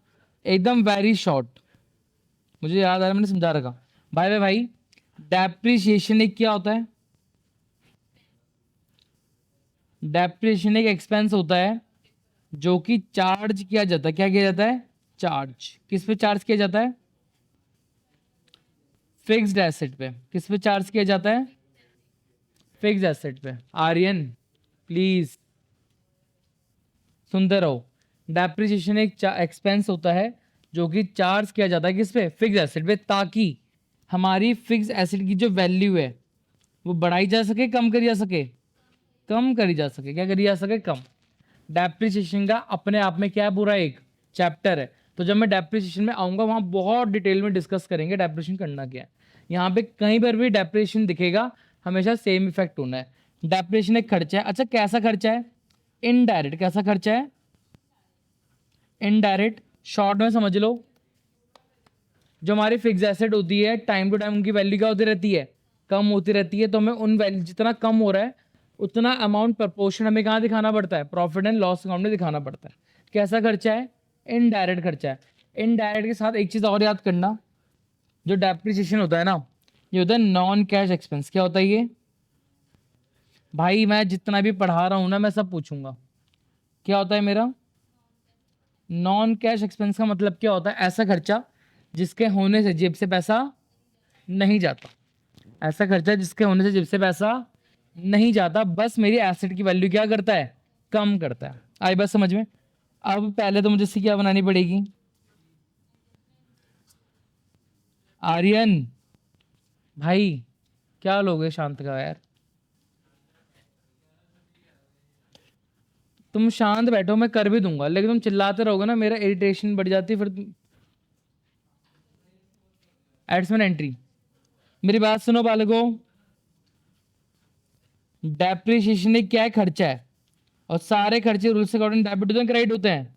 S1: एकदम वेरी शॉर्ट, मुझे याद आ रहा, मैंने समझा रखा। भाई भाई भाई, डेप्रिसिएशन एक क्या होता है, डेप्रिसिएशन एक एक्सपेंस होता है जो कि चार्ज किया जाता है। क्या किया जाता है, चार्ज, किस पे चार्ज किया जाता है, फिक्स्ड एसेट पे। किस पे चार्ज किया जाता है, फिक्स्ड एसेट पे। आर्यन प्लीज सुनते रहो। डेप्रिसिएशन एक एक्सपेंस होता है जो कि चार्ज किया जाता है किस पे, फिक्स एसेट पे, ताकि हमारी फिक्स एसेट की जो वैल्यू है वो बढ़ाई जा सके, कम करी जा सके, कम करी जा सके। क्या करी जा सके, कम। डेप्रिसिएशन का अपने आप में क्या है, पूरा एक चैप्टर है। तो जब मैं डेप्रिसिएशन में आऊंगा वहां बहुत डिटेल में डिस्कस करेंगे डेप्रिसिएशन करना क्या है। यहाँ पे कहीं पर भी डेप्रिसिएशन दिखेगा हमेशा सेम इफेक्ट होना है। डेप्रिसिएशन एक खर्चा है। अच्छा कैसा खर्चा है, इनडायरेक्ट। कैसा खर्चा है, इनडायरेक्ट। शॉर्ट में समझ लो, जो हमारी फिक्स एसेट होती है टाइम टू टाइम उनकी वैल्यू क्या होती रहती है, कम होती रहती है। तो हमें उन वैल्यू, जितना कम हो रहा है उतना अमाउंट प्रपोर्शन हमें कहाँ दिखाना पड़ता है, प्रॉफिट एंड लॉस अकाउंट में दिखाना पड़ता है। कैसा खर्चा है, इनडायरेक्ट खर्चा है। इनडायरेक्ट के साथ एक चीज और याद करना, जो डेप्रिसिएशन होता है ना, ये होता है नॉन कैश एक्सपेंस। क्या होता है ये, भाई मैं जितना भी पढ़ा रहा हूं ना मैं सब पूछूंगा, क्या होता है मेरा नॉन कैश एक्सपेंस। का मतलब क्या होता है, ऐसा खर्चा जिसके होने से जेब से पैसा नहीं जाता, ऐसा खर्चा जिसके होने से जेब से पैसा नहीं जाता, बस मेरी एसेट की वैल्यू क्या करता है, कम करता है। आई बात समझ में। अब पहले तो मुझे इसकी क्या बनानी पड़ेगी, आर्यन भाई क्या लोगे शांत का यार, तुम शांत बैठो, मैं कर भी दूंगा, लेकिन तुम चिल्लाते रहोगे ना, मेरा इरिटेशन बढ़ जाती है फिर। एड्समैन एंट्री, मेरी बात सुनो बालको, डेप्रिसिएशन एक क्या है, खर्चा है, और सारे खर्चे रूल से अकॉर्डिंग डेबिट होते हैं, क्रेडिट होते हैं,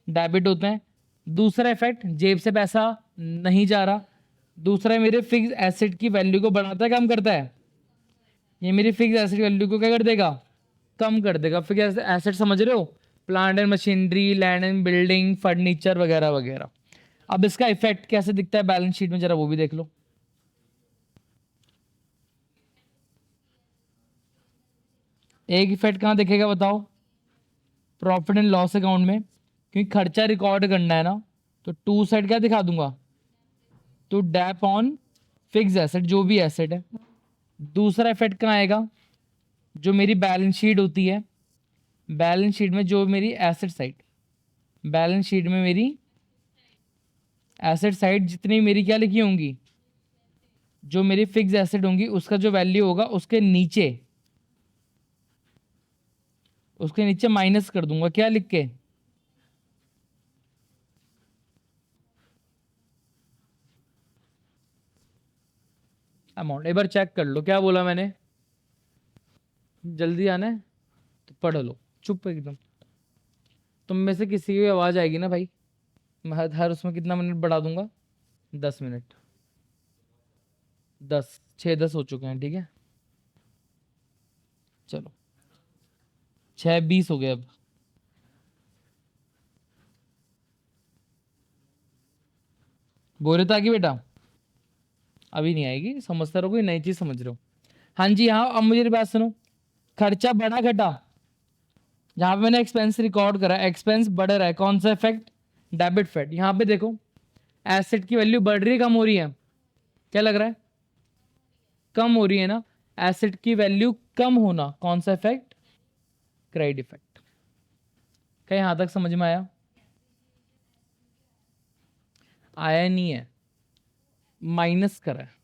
S1: डेबिट होते हैं। दूसरा इफेक्ट, जेब से पैसा नहीं जा रहा। दूसरा, मेरे फिक्स एसेट की वैल्यू को बढ़ाता है, कम करता है, ये मेरी फिक्स एसेट वैल्यू को क्या कर देगा, कम कर देगा। फिक्स एसेट समझ रहे हो, plant and machinery, land and building, furniture वगैरह वगैरह। अब इसका इफेक्ट कैसे दिखता है बैलेंस शीट में, जरा वो भी देख लो। एक इफेक्ट कहाँ दिखेगा बताओ, प्रॉफिट एंड लॉस अकाउंट में, क्योंकि खर्चा रिकॉर्ड करना है ना, तो टू साइड क्या दिखा दूंगा, तो डैप ऑन फिक्स एसेट, जो भी एसेट है। दूसरा इफेक्ट कहाँ आएगा, जो मेरी बैलेंस शीट होती है, बैलेंस शीट में जो मेरी एसेट साइड, बैलेंस शीट में मेरी एसेट साइड जितनी मेरी क्या लिखी होंगी, जो मेरी फिक्स एसेट होंगी उसका जो वैल्यू होगा उसके नीचे माइनस कर दूंगा, क्या लिख के, अमाउंट। एक बार चेक कर लो क्या बोला मैंने, जल्दी आना है तो पढ़ लो, चुप एकदम। तुम में से किसी की आवाज आएगी ना भाई, मैं हर उसमें कितना मिनट बढ़ा दूंगा, 10 मिनट, 6:10 हो चुके हैं, ठीक है चलो 6:20 हो गए अब। बोरियत आ गई बेटा, अभी नहीं आएगी, समझते रहो, कोई नई चीज समझ रहे हो। हाँ जी हाँ, अब मुझे बात सुनो, खर्चा बढ़ा घटा, जहां पे मैंने एक्सपेंस रिकॉर्ड करा, एक्सपेंस बढ़ रहा है, कौन सा इफेक्ट, डेबिट इफेक्ट। यहाँ पे देखो एसेट की वैल्यू बढ़ रही है कम हो रही है, क्या लग रहा है, कम हो रही है ना, एसेट की वैल्यू कम होना, कौन सा इफेक्ट, क्रेडिट इफेक्ट। क्या यहां तक समझ में आया, आया नहीं है, माइनस करा है,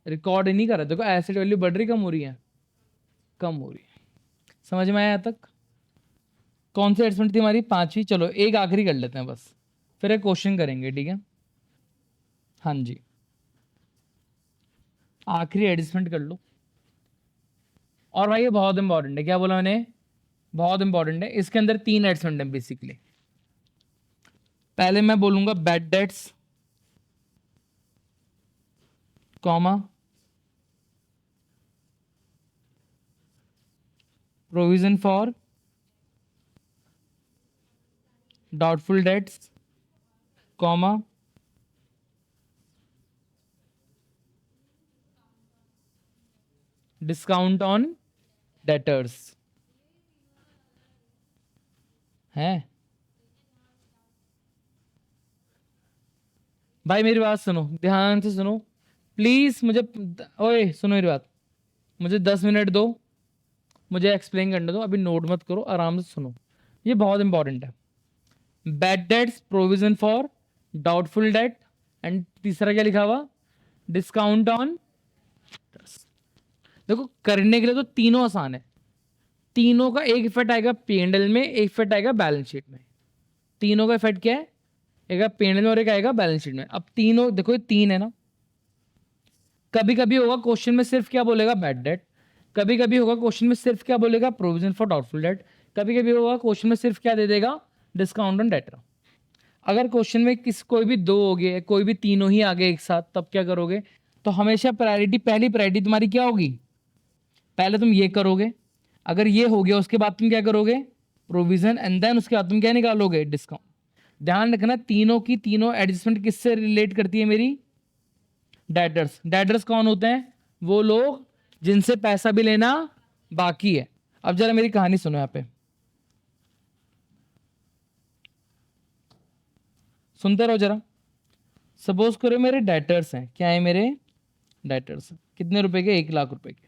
S1: रिकॉर्ड नहीं करा। देखो एसेट वैल्यू बढ़ रही कम हो रही है, कम हो रही है, समझ में आया यहाँ तक। कौन सी एडजस्टमेंट थी हमारी, 5वीं। चलो एक आखिरी कर लेते हैं बस, फिर एक क्वेश्चन करेंगे, ठीक है। हाँ जी, आखिरी एडजस्टमेंट कर लो। और भाई ये बहुत इंपॉर्टेंट है, क्या बोला मैंने, बहुत इंपॉर्टेंट है। इसके अंदर 3 एडजस्टमेंट है बेसिकली। पहले मैं बोलूंगा bad debts, comma provision for doubtful debts, comma discount on debtors है। भाई मेरी बात सुनो, ध्यान से सुनो प्लीज, मुझे, ओए सुनो मेरी बात, मुझे 10 मिनट दो, मुझे एक्सप्लेन करने दो, अभी नोट मत करो, आराम से सुनो, ये बहुत इंपॉर्टेंट है। Bad debts, provision for doubtful debt, and तीसरा क्या लिखा हुआ, डिस्काउंट ऑन। देखो करने के लिए तो तीनों आसान है, तीनों का एक इफेक्ट आएगा P&L में, एक इफेक्ट आएगा बैलेंस शीट में। तीनों का इफेक्ट क्या है, एक P&L में और एक आएगा बैलेंस शीट में। अब तीनों देखो, ये 3 है ना, कभी कभी होगा क्वेश्चन में सिर्फ क्या बोलेगा, बैड डेट, कभी कभी होगा क्वेश्चन में सिर्फ क्या बोलेगा, प्रोविजन फॉर डाउटफुल डेट, कभी कभी होगा क्वेश्चन में सिर्फ क्या दे देगा, डिस्काउंट ऑन डेटर। अगर क्वेश्चन में कोई भी 2 हो गए, कोई भी तीनों ही आ गए एक साथ, तब क्या करोगे, तो हमेशा प्रायोरिटी, पहली प्रायोरिटी तुम्हारी क्या होगी, पहले तुम ये करोगे, अगर ये हो गया उसके बाद तुम क्या करोगे, प्रोविजन, एंड देन उसके बाद तुम क्या निकालोगे, डिस्काउंट। ध्यान रखना तीनों की तीनों एडजस्टमेंट किससे रिलेट करती है मेरी, डेटर्स। डेटर्स कौन होते हैं, वो लोग जिनसे पैसा भी लेना बाकी है। अब जरा मेरी कहानी सुनो, यहाँ पे सुनते रहो जरा। सपोज करो मेरे डेटर्स हैं, क्या है मेरे डेटर्स, कितने रुपए के, 1,00,000 रुपए के,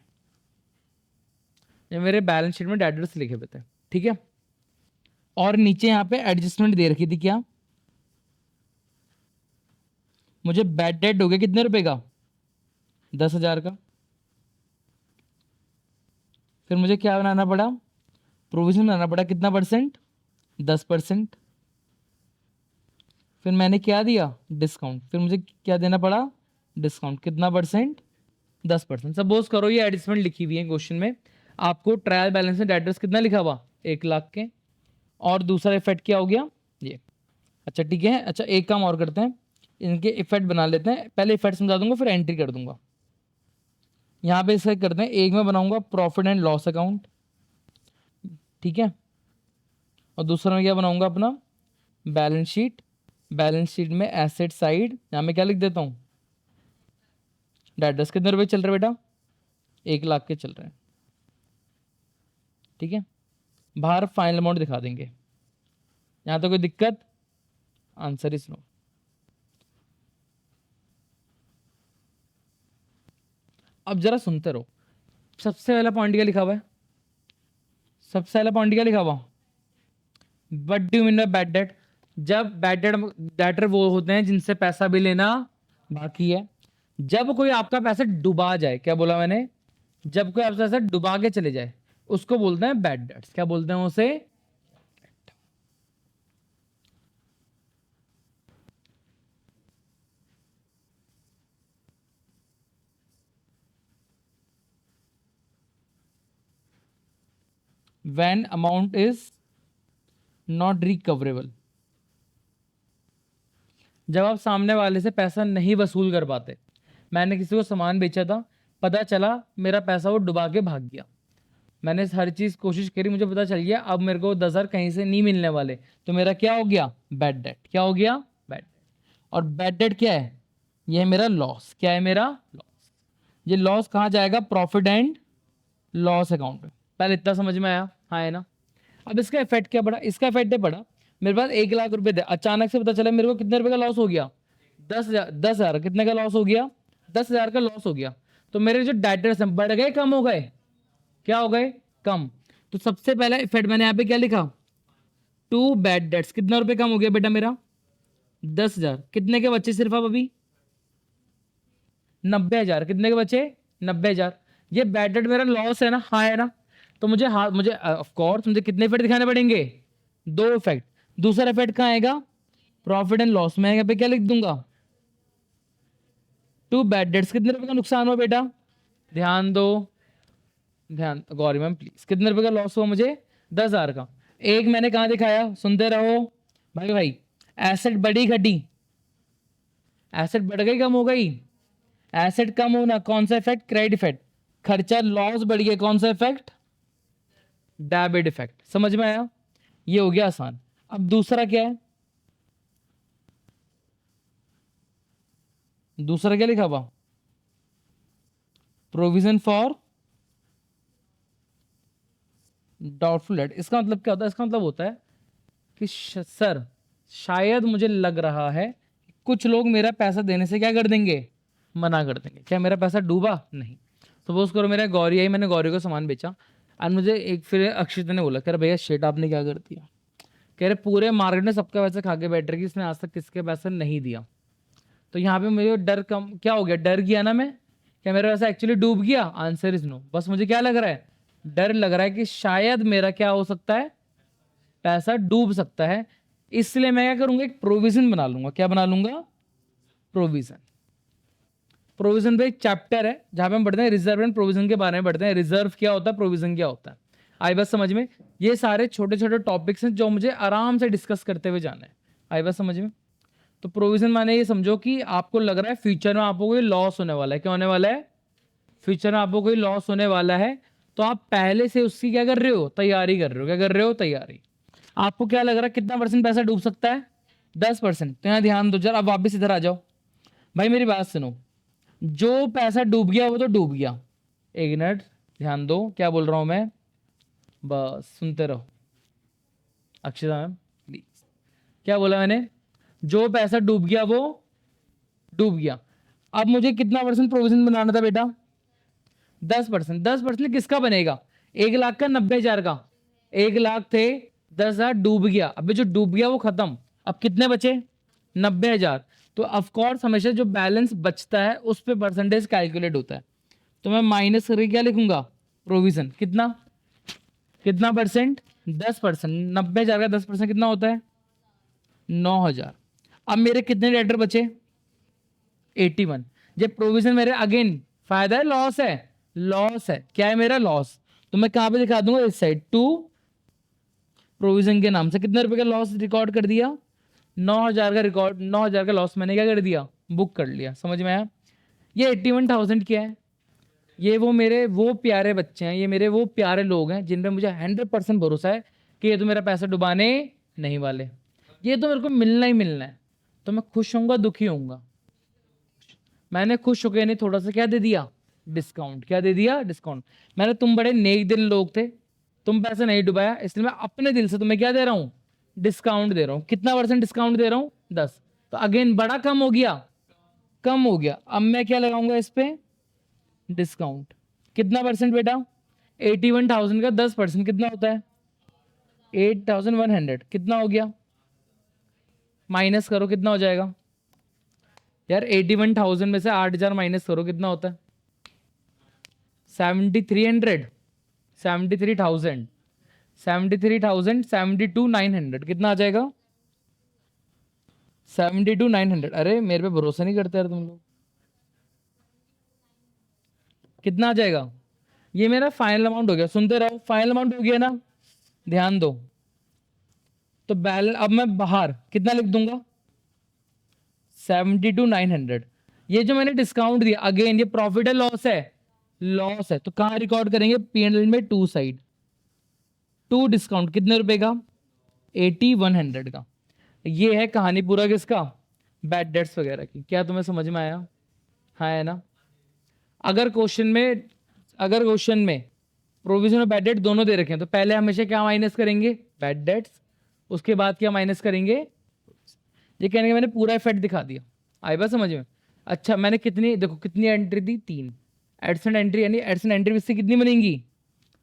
S1: ये मेरे बैलेंस शीट में डेटर्स लिखे हुए थे, ठीक है। और नीचे यहाँ पे एडजस्टमेंट दे रखी थी, क्या, मुझे बैड डेट हो गया कितने रुपए का, 10,000 का। फिर मुझे क्या बनाना पड़ा, प्रोविजन बनाना पड़ा, कितना परसेंट, 10%। फिर मैंने क्या दिया, डिस्काउंट, फिर मुझे क्या देना पड़ा, डिस्काउंट, कितना परसेंट, 10%। सपोज करो ये एडजस्टमेंट लिखी हुई है क्वेश्चन में, आपको ट्रायल बैलेंस में डेटर्स कितना लिखा हुआ, 1,00,000 के, और दूसरा इफेक्ट क्या हो गया ये। अच्छा ठीक है, अच्छा एक काम और करते हैं, इनके इफेक्ट बना लेते हैं, पहले इफेक्ट समझा दूंगा फिर एंट्री कर दूंगा। यहाँ पे इसे करते हैं, एक में बनाऊंगा प्रॉफिट एंड लॉस अकाउंट, ठीक है, और दूसरा में क्या बनाऊंगा अपना बैलेंस शीट। बैलेंस शीट में एसेट साइड, यहाँ में क्या लिख देता हूँ, डेटर्स कितने रुपए चल रहे बेटा, 1 लाख के चल रहे हैं, ठीक है। बाहर फाइनल अमाउंट दिखा देंगे। यहाँ तो कोई दिक्कत, आंसर इज नो। अब जरा सुनते रहो, सबसे पहला पॉइंट क्या लिखा हुआ है, सबसे पहला पॉइंट क्या लिखा हुआ, what do mean by bad debt. जब बैड डेट, डेटर वो होते हैं जिनसे पैसा भी लेना बाकी है। जब कोई आपका पैसा डुबा जाए, क्या बोला मैंने, जब कोई आपका पैसा डुबा के चले जाए उसको बोलते हैं बैड डेट्स। क्या बोलते हैं उसे, when amount is not recoverable। जब आप सामने वाले से पैसा नहीं वसूल कर पाते। मैंने किसी को सामान बेचा था, पता चला मेरा पैसा वो डुबा के भाग गया, मैंने हर चीज़ कोशिश करी, मुझे पता चल गया अब मेरे को 10,000 कहीं से नहीं मिलने वाले, तो मेरा क्या हो गया, बैड डेट। क्या हो गया, बैड डेट। और बैड डेट क्या है, ये है मेरा लॉस। क्या है मेरा लॉस। ये लॉस कहाँ जाएगा, प्रॉफिट एंड लॉस अकाउंट में। पहले इतना समझ में आया, हाँ है ना। अब इसका इफेक्ट क्या पड़ा, इसका इफेक्ट ये पड़ा, मेरे पास 1 लाख रुपए थे, अचानक से पता चला मेरे को कितने रुपए का लॉस हो गया, 10,000। 10,000 कितने का लॉस हो गया, 10,000 का लॉस हो गया। तो मेरे जो डेटर्स हैं बढ़ गए कम हो गए, क्या हो गए, कम। तो सबसे पहला इफेक्ट मैंने यहाँ पे क्या लिखा, टू बैड डेट्स। कितना रुपए कम हो गया बेटा मेरा, 10,000। कितने के बच्चे सिर्फ अब अभी 90,000। कितने के बचे, 90,000। ये बैड डेट मेरा लॉस है ना, हाँ है ना। तो मुझे ऑफ कोर्स मुझे कितने इफेक्ट दिखाने पड़ेंगे, 2 इफेक्ट। दूसरा इफेक्ट कहाँ आएगा, प्रॉफिट एंड लॉस। मैं यहाँ पे क्या लिख दूंगा, टू बैड डेट्स। कितने रुपए का नुकसान हुआ बेटा, ध्यान दो, ध्यान गौरी मैम प्लीज। कितने रुपए का लॉस हुआ मुझे, 10,000 का। एक मैंने कहाँ दिखाया, सुनते रहो भाई भाई, एसेट बढ़ी घटी, एसेट बढ़ गई कम हो गई, एसेट कम होना कौन सा इफेक्ट, क्रेडिट इफेक्ट। खर्चा लॉस बढ़ गया कौन सा इफेक्ट, डेबिट इफेक्ट। समझ में आया, ये हो गया आसान। अब दूसरा क्या है, दूसरा क्या लिखा हुआ, प्रोविजन फॉर डाउटफुल डेट। इसका मतलब क्या होता है, इसका मतलब होता है कि सर शायद मुझे लग रहा है कुछ लोग मेरा पैसा देने से क्या कर देंगे, मना कर देंगे। क्या मेरा पैसा डूबा, नहीं। सपोज करो मेरा गौरी आई, मैंने गौरी को सामान बेचा, और मुझे एक फिर अक्षित ने बोला, कह रहे भैया शेट आपने क्या कर दिया, कह रहे पूरे मार्केट में सबका पैसा खा के बैठ रही, इसने आज तक किसके पैसा नहीं दिया। तो यहाँ पे मुझे डर कम क्या हो गया, डर गया ना मैं, क्या मेरा पैसा एक्चुअली डूब गया, आंसर इज नो। बस मुझे क्या लग रहा है, डर लग रहा है कि शायद मेरा क्या हो सकता है, पैसा डूब सकता है। इसलिए मैं क्या करूंगा, एक प्रोविजन बना लूंगा। क्या बना लूंगा, प्रोविजन। प्रोविजन पे एक चैप्टर है जहां पे हम पढ़ते हैं रिजर्व एंड प्रोविजन के बारे में पढ़ते हैं। रिजर्व क्या होता है, प्रोविजन क्या होता है, आई बस समझ में। ये सारे छोटे छोटे टॉपिक्स हैं जो मुझे आराम से डिस्कस करते हुए जाना है, आई बस समझ में। तो प्रोविजन माने ये समझो कि आपको लग रहा है फ्यूचर में आपको कोई लॉस होने वाला है। क्या होने वाला है, फ्यूचर में आपको कोई लॉस होने वाला है, तो आप पहले से उसकी क्या कर रहे हो, तैयारी कर रहे हो। क्या कर रहे हो, तैयारी। आपको क्या लग रहा है कितना परसेंट पैसा डूब सकता है, 10%। तो यहाँ ध्यान दो जरा, अब वापस इधर आ जाओ भाई, मेरी बात सुनो। जो पैसा डूब गया वो तो डूब गया, एक मिनट ध्यान दो क्या बोल रहा हूं मैं, बस सुनते रहो। अक्षता मैम प्लीज, क्या बोला मैंने, जो पैसा डूब गया वो डूब गया। अब मुझे कितना परसेंट प्रोविजन बनाना था बेटा, 10%। 10% किसका बनेगा, 1 लाख का, 90,000 का। 1 लाख थे, 10,000 डूब गया। अभी जो डूब गया वो खत्म, अब कितने बचे, 90,000। तो ऑफकोर्स हमेशा जो बैलेंस बचता है उस पर परसेंटेज कैलकुलेट होता है। तो मैं माइनस करके क्या लिखूंगा, प्रोविजन। कितना, कितना परसेंट, 10%। 90,000 का 10% कितना होता है, 9,000। अब मेरे कितने डेटर बचे, 81। जब प्रोविजन मेरे अगेन फायदा है लॉस है, लॉस है, क्या है मेरा लॉस। तो मैं कहां पे दिखा दूंगा, इस साइड, टू प्रोविजन के नाम से कितने रुपए का लॉस रिकॉर्ड कर दिया, 9,000 का रिकॉर्ड, 9,000 का लॉस मैंने क्या कर दिया, बुक कर लिया। समझ में आया। ये 81,000 क्या है, ये वो प्यारे बच्चे हैं, ये मेरे वो प्यारे लोग हैं जिन पे मुझे 100% भरोसा है कि ये तो मेरा पैसा डुबाने नहीं वाले, ये तो मेरे को मिलना ही मिलना है। तो मैं खुश होऊंगा, दुखी होऊंगा? मैंने खुश होकर नहीं थोड़ा सा क्या दे दिया, डिस्काउंट। क्या दे दिया, डिस्काउंट। मैंने, तुम बड़े नेक दिल लोग थे, तुम पैसा नहीं डुबाया, इसलिए मैं अपने दिल से तुम्हें क्या दे रहा हूँ, डिस्काउंट दे रहा हूँ। कितना % डिस्काउंट दे रहा हूँ, 10। तो अगेन बड़ा कम हो गया, कम हो गया। अब मैं क्या लगाऊंगा इस पे, डिस्काउंट। कितना % बेटा, 81,000 का 10% कितना होता है, 8,100। कितना हो गया, माइनस करो कितना हो जाएगा यार, 81,000 में से 8,000 माइनस करो कितना होता है, 7,300, 73,000, 73,000, 72,900 कितना आ जाएगा, 72,900। अरे मेरे पे भरोसा नहीं करते यार तुम लोग। कितना आ जाएगा, ये मेरा फाइनल अमाउंट हो गया। सुनते रहो, फाइनल अमाउंट हो गया ना, ध्यान दो। तो बैलेंस अब मैं बाहर कितना लिख दूंगा, 72,900। ये जो मैंने डिस्काउंट दिया, अगेन ये प्रॉफिट है लॉस है, लॉस है। तो कहां रिकॉर्ड करेंगे, P&L में, टू साइड। टू डिस्काउंट कितने रुपए का, 8,100 का। ये है कहानी पूरा किसका, बैड डेट्स वगैरह की। क्या तुम्हें समझ में आया, हाँ है ना? अगर क्वेश्चन में प्रोविजन और बैड डेट दोनों दे रखे हैं तो पहले हमेशा क्या माइनस करेंगे, बैड डेट्स, उसके बाद क्या माइनस करेंगे। ये कहने का मैंने पूरा इफेक्ट दिखा दिया, आई बात समझ में? अच्छा मैंने कितनी, देखो कितनी एंट्री दी, 3 एडसेंट एंट्री, यानी एडसेंट एंट्री इससे कितनी बनेंगी,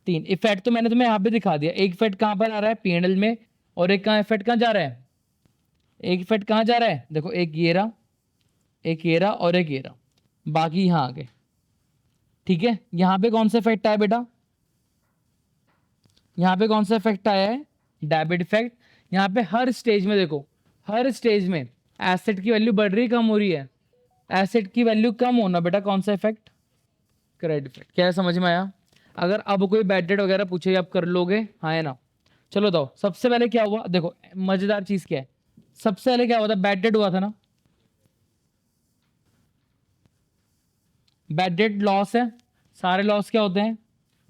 S1: 3। इफेक्ट तो मैंने तुम्हें यहाँ पे दिखा दिया। एक इफेक्ट कहाँ पर आ रहा है, P&L में, और एक कहाँ इफेक्ट कहाँ जा रहा है, एक इफेक्ट कहाँ जा रहा है, देखो एक ये रहा, एक ये रहा, और एक ये रहा, बाकी यहाँ आ गए। ठीक है, यहाँ पे कौन सा इफेक्ट आया बेटा, यहाँ पे कौन सा इफेक्ट आया है, डेबिट इफेक्ट। यहाँ पे हर स्टेज में देखो, हर स्टेज में एसेट की वैल्यू बढ़ रही, कम हो रही है, एसेट की वैल्यू कम होना बेटा कौन सा इफेक्ट, क्रेडिट इफेक्ट। क्या समझ में आया? अगर अब कोई बैड डेट वगैरह पूछे आप कर लोगे, हाँ है ना? चलो बताओ सबसे पहले क्या हुआ, देखो मजेदार चीज क्या है, सबसे पहले क्या हुआ था, बैड डेट हुआ था ना, बैड डेट लॉस है, सारे लॉस क्या होते हैं,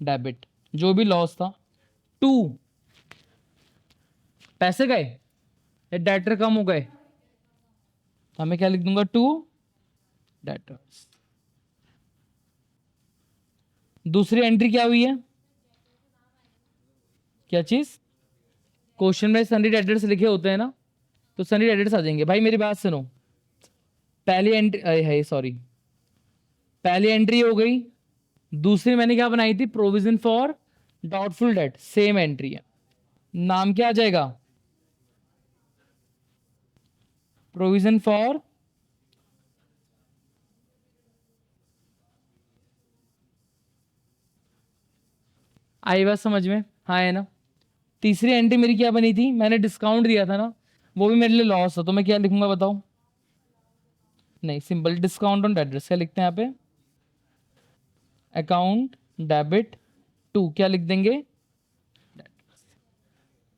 S1: डेबिट। जो भी लॉस था, 2 पैसे गए या डेटर कम हो गए, हमें क्या लिख दूंगा, 2 डेटर्स। दूसरी एंट्री क्या हुई है, क्या चीज, क्वेश्चन में सन्नी डेटर्स लिखे होते हैं ना, तो सन्नी डेटर्स आ जाएंगे। भाई मेरी बात सुनो, पहली एंट्री है, सॉरी, पहली एंट्री हो गई, दूसरी मैंने क्या बनाई थी, provision for doubtful debt, same entry है, नाम क्या आ जाएगा, प्रोविजन फॉर, आई बात समझ में, हाँ है ना? तीसरी एंट्री मेरी क्या बनी थी, मैंने डिस्काउंट दिया था ना, वो भी मेरे लिए लॉस है, तो मैं क्या लिखूंगा बताओ, नहीं सिंपल डिस्काउंट ऑन डेटर्स, क्या लिखते हैं यहाँ पे, अकाउंट डेबिट 2, क्या लिख देंगे,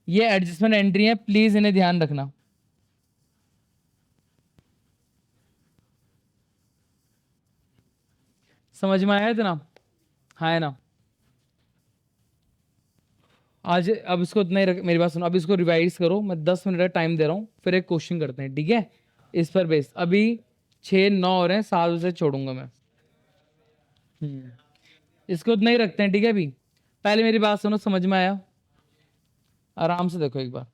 S1: ये एडजस्टमेंट एंट्री है, प्लीज इन्हें ध्यान रखना। समझ में आया इतना, हाँ है ना? आज अब इसको इतना ही मेरी बात सुनो, अब इसको रिवाइज करो, मैं 10 मिनट का टाइम दे रहा हूँ, फिर एक क्वेश्चन करते हैं, ठीक है? इस पर बेस अभी 6, 9 हो रहे हैं, 7 बजे छोड़ूंगा मैं। इसको इतना ही रखते हैं, ठीक है? अभी पहले मेरी बात सुनो, समझ में आया? आराम से देखो एक बार,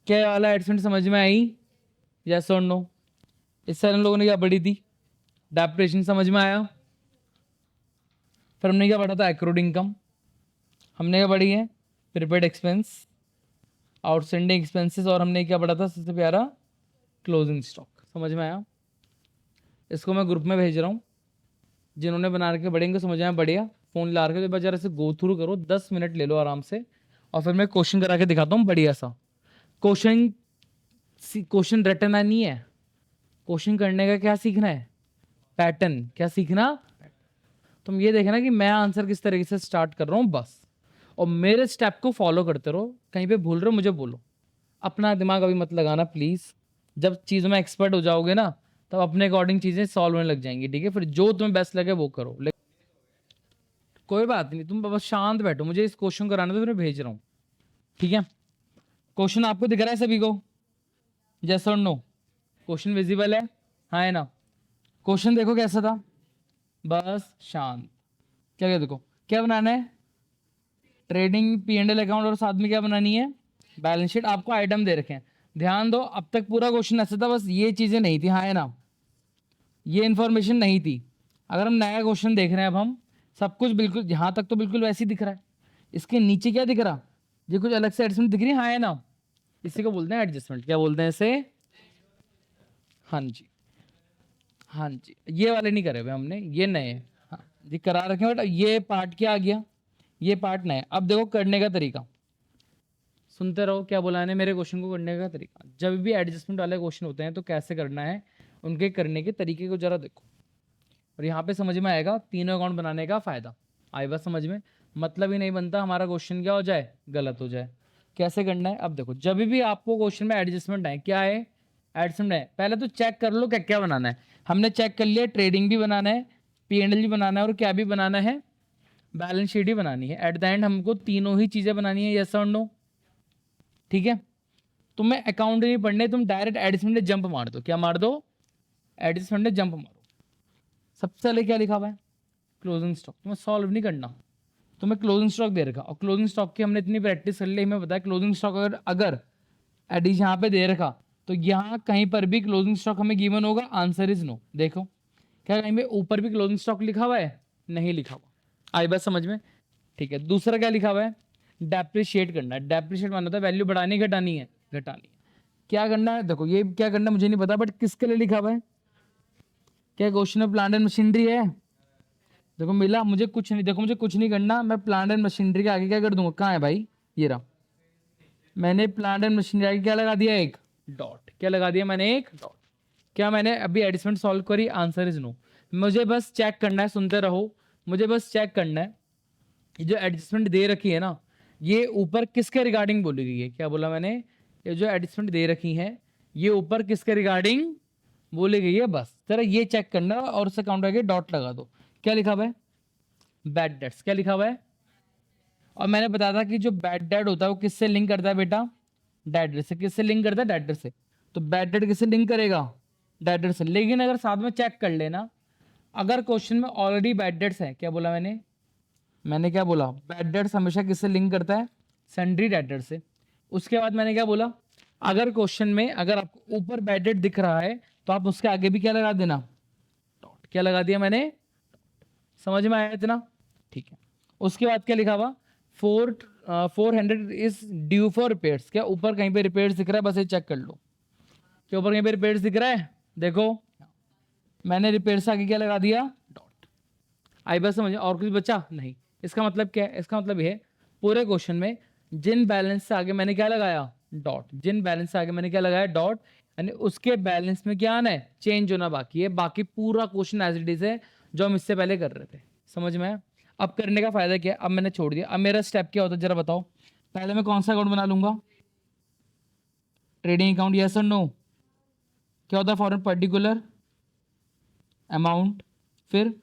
S1: क्या वाला एडसेंट समझ में आई, यस और नो? इससे हम लोगों ने क्या पढ़ी थी, डेप्रेशन, समझ में आया? फिर हमने क्या पढ़ा था, एक्रूड इनकम, हमने क्या पढ़ी है, प्रीपेड एक्सपेंस, आउटस्टैंडिंग एक्सपेंसेस, और हमने क्या पढ़ा था सबसे प्यारा, क्लोजिंग स्टॉक। समझ में आया? इसको मैं ग्रुप में भेज रहा हूँ, जिन्होंने बना रखे बढ़ेंगे, समझ में बढ़िया, फोन ला रखे तो बचा से गो थ्रू करो, 10 मिनट ले लो आराम से, और फिर मैं क्वेश्चन करा के दिखाता हूँ बढ़िया सा क्वेश्चन। क्वेश्चन रटना नहीं है, क्वेश्चन करने का क्या सीखना है, पैटर्न, क्या सीखना, तुम ये देखना कि मैं आंसर किस तरीके से स्टार्ट कर रहा हूँ बस, और मेरे स्टेप को फॉलो करते रहो, कहीं पे भूल रहे हो मुझे बोलो, अपना दिमाग अभी मत लगाना प्लीज। जब चीज़ों में एक्सपर्ट हो जाओगे ना, तब अपने अकॉर्डिंग चीज़ें सॉल्व होने लग जाएंगी, ठीक है? फिर जो तुम्हें बेस्ट लगे वो करो। कोई बात नहीं, तुम बस शांत बैठो, मुझे इस क्वेश्चन कराने तो मैं भेज रहा हूँ, ठीक है। क्वेश्चन आपको दिख रहा है सभी को? यस और नो? क्वेश्चन विजिबल है, हाँ है ना? क्वेश्चन देखो कैसा था, बस शांत। क्या क्या देखो, क्या बनाना है? Trading P and L account, और साथ में क्या बनानी है? Balance sheet. आपको आइटम दे रखे हैं, ध्यान दो, अब तक पूरा क्वेश्चन ऐसा था, बस ये चीजें नहीं थी, हाँ है ना? ये इन्फॉर्मेशन नहीं थी। अगर हम नया क्वेश्चन देख रहे हैं, अब हम सब कुछ बिल्कुल यहाँ तक तो बिल्कुल वैसे ही दिख रहा है, इसके नीचे क्या दिख रहा? ये कुछ अलग से एडजस्टमेंट दिख रही है, हाँ है ना? इसी को बोलते हैं एडजस्टमेंट। क्या बोलते हैं इसे? हाँ जी, हाँ जी। ये वाले नहीं करे हुए हमने, ये नए हैं। हाँ जी करा रखे हैं, बट ये पार्ट क्या आ गया? ये पार्ट नया। अब देखो करने का तरीका, सुनते रहो क्या बोला है मेरे क्वेश्चन को करने का तरीका। जब भी एडजस्टमेंट वाले क्वेश्चन होते हैं तो कैसे करना है, उनके करने के तरीके को जरा देखो, और यहाँ पे समझ में आएगा तीनों अकाउंट बनाने का फायदा। आई बात समझ में? मतलब ही नहीं बनता हमारा क्वेश्चन क्या हो जाए, गलत हो जाए। कैसे करना है अब देखो, जब भी आपको क्वेश्चन में एडजस्टमेंट है, क्या है? एडजस्टमेंट है, पहले तो चेक कर लो क्या क्या बनाना है। हमने चेक कर लिया, ट्रेडिंग भी बनाना है, पी एंड एल भी बनाना है, और क्या भी बनाना है? बैलेंस शीट ही बनानी है। एट द एंड हमको तीनों ही चीजें बनानी है, यस और नो? ठीक है, तुम्हें अकाउंट नहीं पढ़ने, तुम डायरेक्ट एडजस्टमेंट में जंप मार दो। क्या मार दो? एडजस्टमेंट में जंप मारो। सबसे पहले क्या लिखा हुआ है? Closing stock. तुम्हें सॉल्व नहीं करना, तुम्हें क्लोजिंग स्टॉक दे रखा, और क्लोजिंग स्टॉक की हमने इतनी प्रैक्टिस कर ली, हमें पता है क्लोजिंग स्टॉक अगर अगर एडिश यहाँ पे दे रखा, तो यहाँ कहीं पर भी क्लोजिंग स्टॉक हमें गिवन होगा, आंसर इज नो। देखो क्या कहीं पे ऊपर भी क्लोजिंग स्टॉक लिखा हुआ है? नहीं लिखा हुआ। आई बात समझ में? ठीक है, दूसरा क्या लिखा हुआ है? डेप्रिशिएट करना है। डेप्रिशिएट माना था वैल्यू बढ़ानी घटानी है? घटानी है। क्या करना है देखो, ये क्या करना है मुझे नहीं पता, बट किसके लिए लिखा हुआ है? क्या क्वेश्चन में प्लांट एंड मशीनरी है? देखो मिला मुझे कुछ नहीं, देखो मुझे कुछ नहीं करना, मैं प्लांट एंड मशीनरी के आगे क्या कर दूंगा? कहाँ है भाई? ये रहा, मैंने प्लांट एंड मशीनरी आगे क्या लगा दिया? एक डॉट। क्या लगा दिया मैंने? एक डॉट। क्या मैंने अभी एडिशमेंट सॉल्व करी? Answer is no. मुझे बस चेक करना है, सुनते रहो, मुझे बस चेक करना है, ये जो एडजस्टमेंट दे रखी है ना, ये ऊपर किसके रिगार्डिंग बोली गई है? क्या बोला मैंने? ये जो एडजस्टमेंट दे रखी है, ये ऊपर किसके रिगार्डिंग बोली गई है? बस जरा ये चेक करना, और उससे काउंट करके डॉट लगा दो। क्या लिखा हुआ है? Bad debts. क्या लिखा हुआ है? और मैंने बताया था कि जो बैड डेट होता है वो किससे लिंक करता है बेटा? डेट डेट से। किससे लिंक करता है? डेट डेट से। तो बैड डेट किससे लिंक करेगा? डेट डेट से। लेकिन अगर साथ में चेक कर लेना, अगर क्वेश्चन में ऑलरेडी बैड डेट्स है, क्या बोला मैंने? मैंने क्या बोला? बैड डेट्स हमेशा किससे लिंक करता है? सन्ड्री डेटर से। उसके बाद मैंने क्या बोला? अगर क्वेश्चन में अगर आपको ऊपर बैड डेट दिख रहा है, तो आप उसके आगे भी क्या लगा देना? डॉट। क्या लगा दिया मैंने? समझ में आया इतना? ठीक है। उसके बाद क्या लिखा हुआ? 400 इज ड्यू फॉर रिपेयर्स। क्या ऊपर कहीं पे रिपेयर्स दिख रहा है? बस ये चेक कर लो, क्या ऊपर कहीं पे रिपेयर्स दिख रहा है? देखो मैंने रिपेयर्स आगे क्या लगा दिया? डॉट। आई बस समझ, और कुछ बचा नहीं। इसका मतलब क्या है? इसका मतलब ये है पूरे क्वेश्चन में जिन बैलेंस से आगे मैंने क्या लगाया? डॉट। जिन बैलेंस से आगे मैंने क्या लगाया? डॉट। यानी उसके बैलेंस में क्या आना है? चेंज होना बाकी है। बाकी पूरा क्वेश्चन एज इट इज है जो हम इससे पहले कर रहे थे। समझ में आया? अब करने का फायदा क्या है? अब मैंने छोड़ दिया, अब मेरा स्टेप क्या होता है जरा बताओ। पहले मैं कौन सा अकाउंट बना लूंगा? ट्रेडिंग अकाउंट, यस और नो? क्या होता है? फॉर पर्टिकुलर अमाउंट, फिर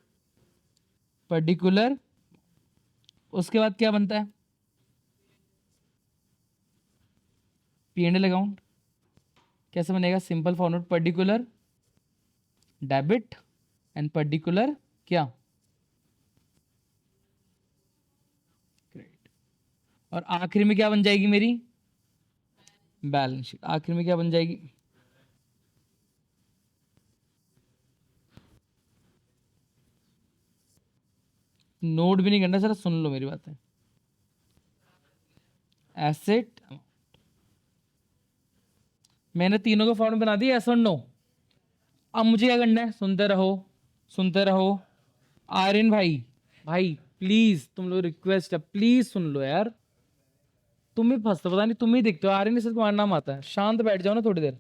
S1: पर्टिकुलर, उसके बाद क्या बनता है? P and L account. कैसे बनेगा? Simple format, particular debit and particular क्या? क्रेडिट। और आखिर में क्या बन जाएगी मेरी? Balance sheet. आखिर में क्या बन जाएगी? नोट भी नहीं करना, जरा सुन लो मेरी बातें। एसेट, मैंने तीनों का फॉर्म बना दिया, यस और नो? अब मुझे क्या करना है? सुनते रहो, सुनते रहो। आर्यन भाई, भाई प्लीज, तुम लोग रिक्वेस्ट है, प्लीज सुन लो यार। तुम ही फंसते, पता नहीं तुम ही दिखते हो। आर्यन से तुम्हारा नाम आता है। शांत बैठ जाओ ना थोड़ी देर।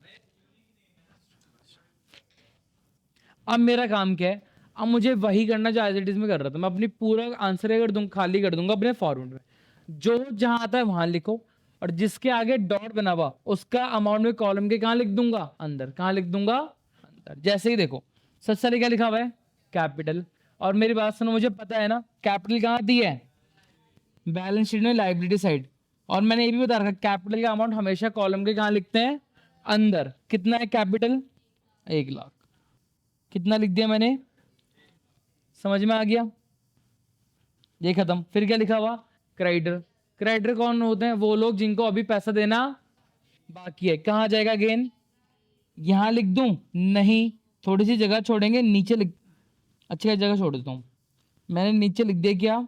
S1: अब मेरा काम क्या है? अब मुझे वही करना जो एज इट इज में कर रहा था। मैं अपनी पूरा आंसर कर दूंगा, खाली कर दूंगा अपने फॉर्मेट में, जो जहां आता है वहां लिखो, और जिसके आगे डॉट बना हुआ उसका अमाउंट में कॉलम के कहां लिख दूंगा? अंदर। कहां लिख दूंगा? अंदर। जैसे ही देखो सबसे पहले क्या लिखा हुआ है? कैपिटल। और मेरी बात सुनो, मुझे पता है ना कैपिटल कहाँ दी है, बैलेंस शीट में लाइबिलिटी साइड। और मैंने ये भी बता रखा कैपिटल का अमाउंट हमेशा कॉलम के कहाँ लिखते हैं, अंदर। कितना है कैपिटल, 1,00,000। कितना लिख दिया मैंने, समझ में आ गया, ये खत्म। फिर क्या लिखा हुआ, क्रेडिटर। क्रेडिटर कौन होते हैं, वो लोग जिनको अभी पैसा देना बाकी है। कहाँ जाएगा गेन, यहां लिख दूं, नहीं, थोड़ी सी जगह छोड़ेंगे, नीचे लिख, अच्छी जगह छोड़ देता हूं, मैंने नीचे लिख दिया। क्या,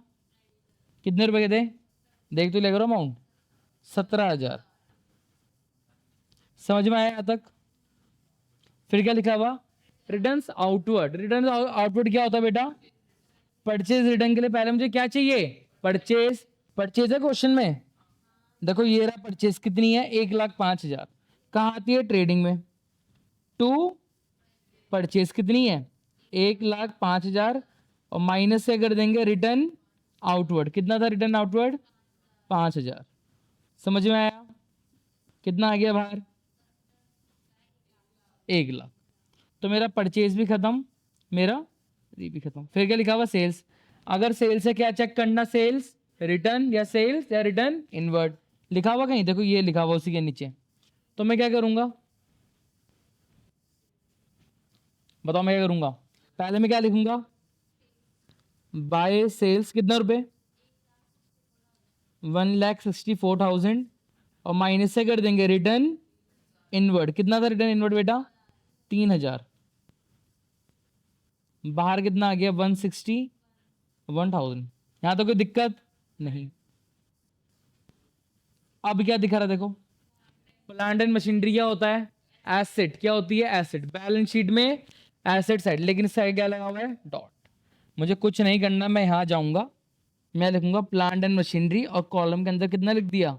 S1: कितने रुपए के थे, देख तो ले करो अमाउंट, 17,000। समझ में आया यहां तक। फिर क्या लिखा हुआ, रिटर्न्स आउटवर्ड। रिटर्न आउटवर्ड क्या होता है बेटा, परचेज रिटर्न के लिए पहले मुझे क्या चाहिए, परचेज। परचेज है क्वेश्चन में, देखो ये रहा परचेज, कितनी है, 1,05,000। कहाँ आती है, ट्रेडिंग में। टू परचेज कितनी है, 1,05,000, और माइनस से कर देंगे रिटर्न आउटवर्ड। कितना था रिटर्न आउटवर्ड, 5,000। समझ में आया, कितना आ गया बाहर, 1,00,000। तो मेरा परचेज भी खत्म, मेरा ये भी खत्म। फिर क्या लिखा हुआ, सेल्स। अगर सेल्स है क्या चेक करना, सेल्स रिटर्न या सेल्स या रिटर्न इनवर्ड। लिखा हुआ कहीं, देखो ये लिखा हुआ उसी के नीचे। तो मैं क्या करूंगा, बताओ मैं क्या करूंगा, पहले मैं क्या लिखूंगा, बाय सेल्स कितना रुपए, 1,64,000, और माइनस से कर देंगे रिटर्न इनवर्ड। कितना था रिटर्न इनवर्ड बेटा, 3,000। बाहर कितना आ गया, 1,61,000। यहां तो कोई दिक्कत नहीं। अब क्या दिखा रहा देखो, प्लांट एंड मशीनरी क्या होता है, एसेट। क्या होती है, एसेट। बैलेंस शीट में एसेट साइड, लेकिन इस साइड क्या लगा हुआ है, डॉट। मुझे कुछ नहीं करना, मैं यहां जाऊंगा, मैं लिखूंगा प्लांट एंड मशीनरी, और कॉलम के अंदर कितना लिख दिया,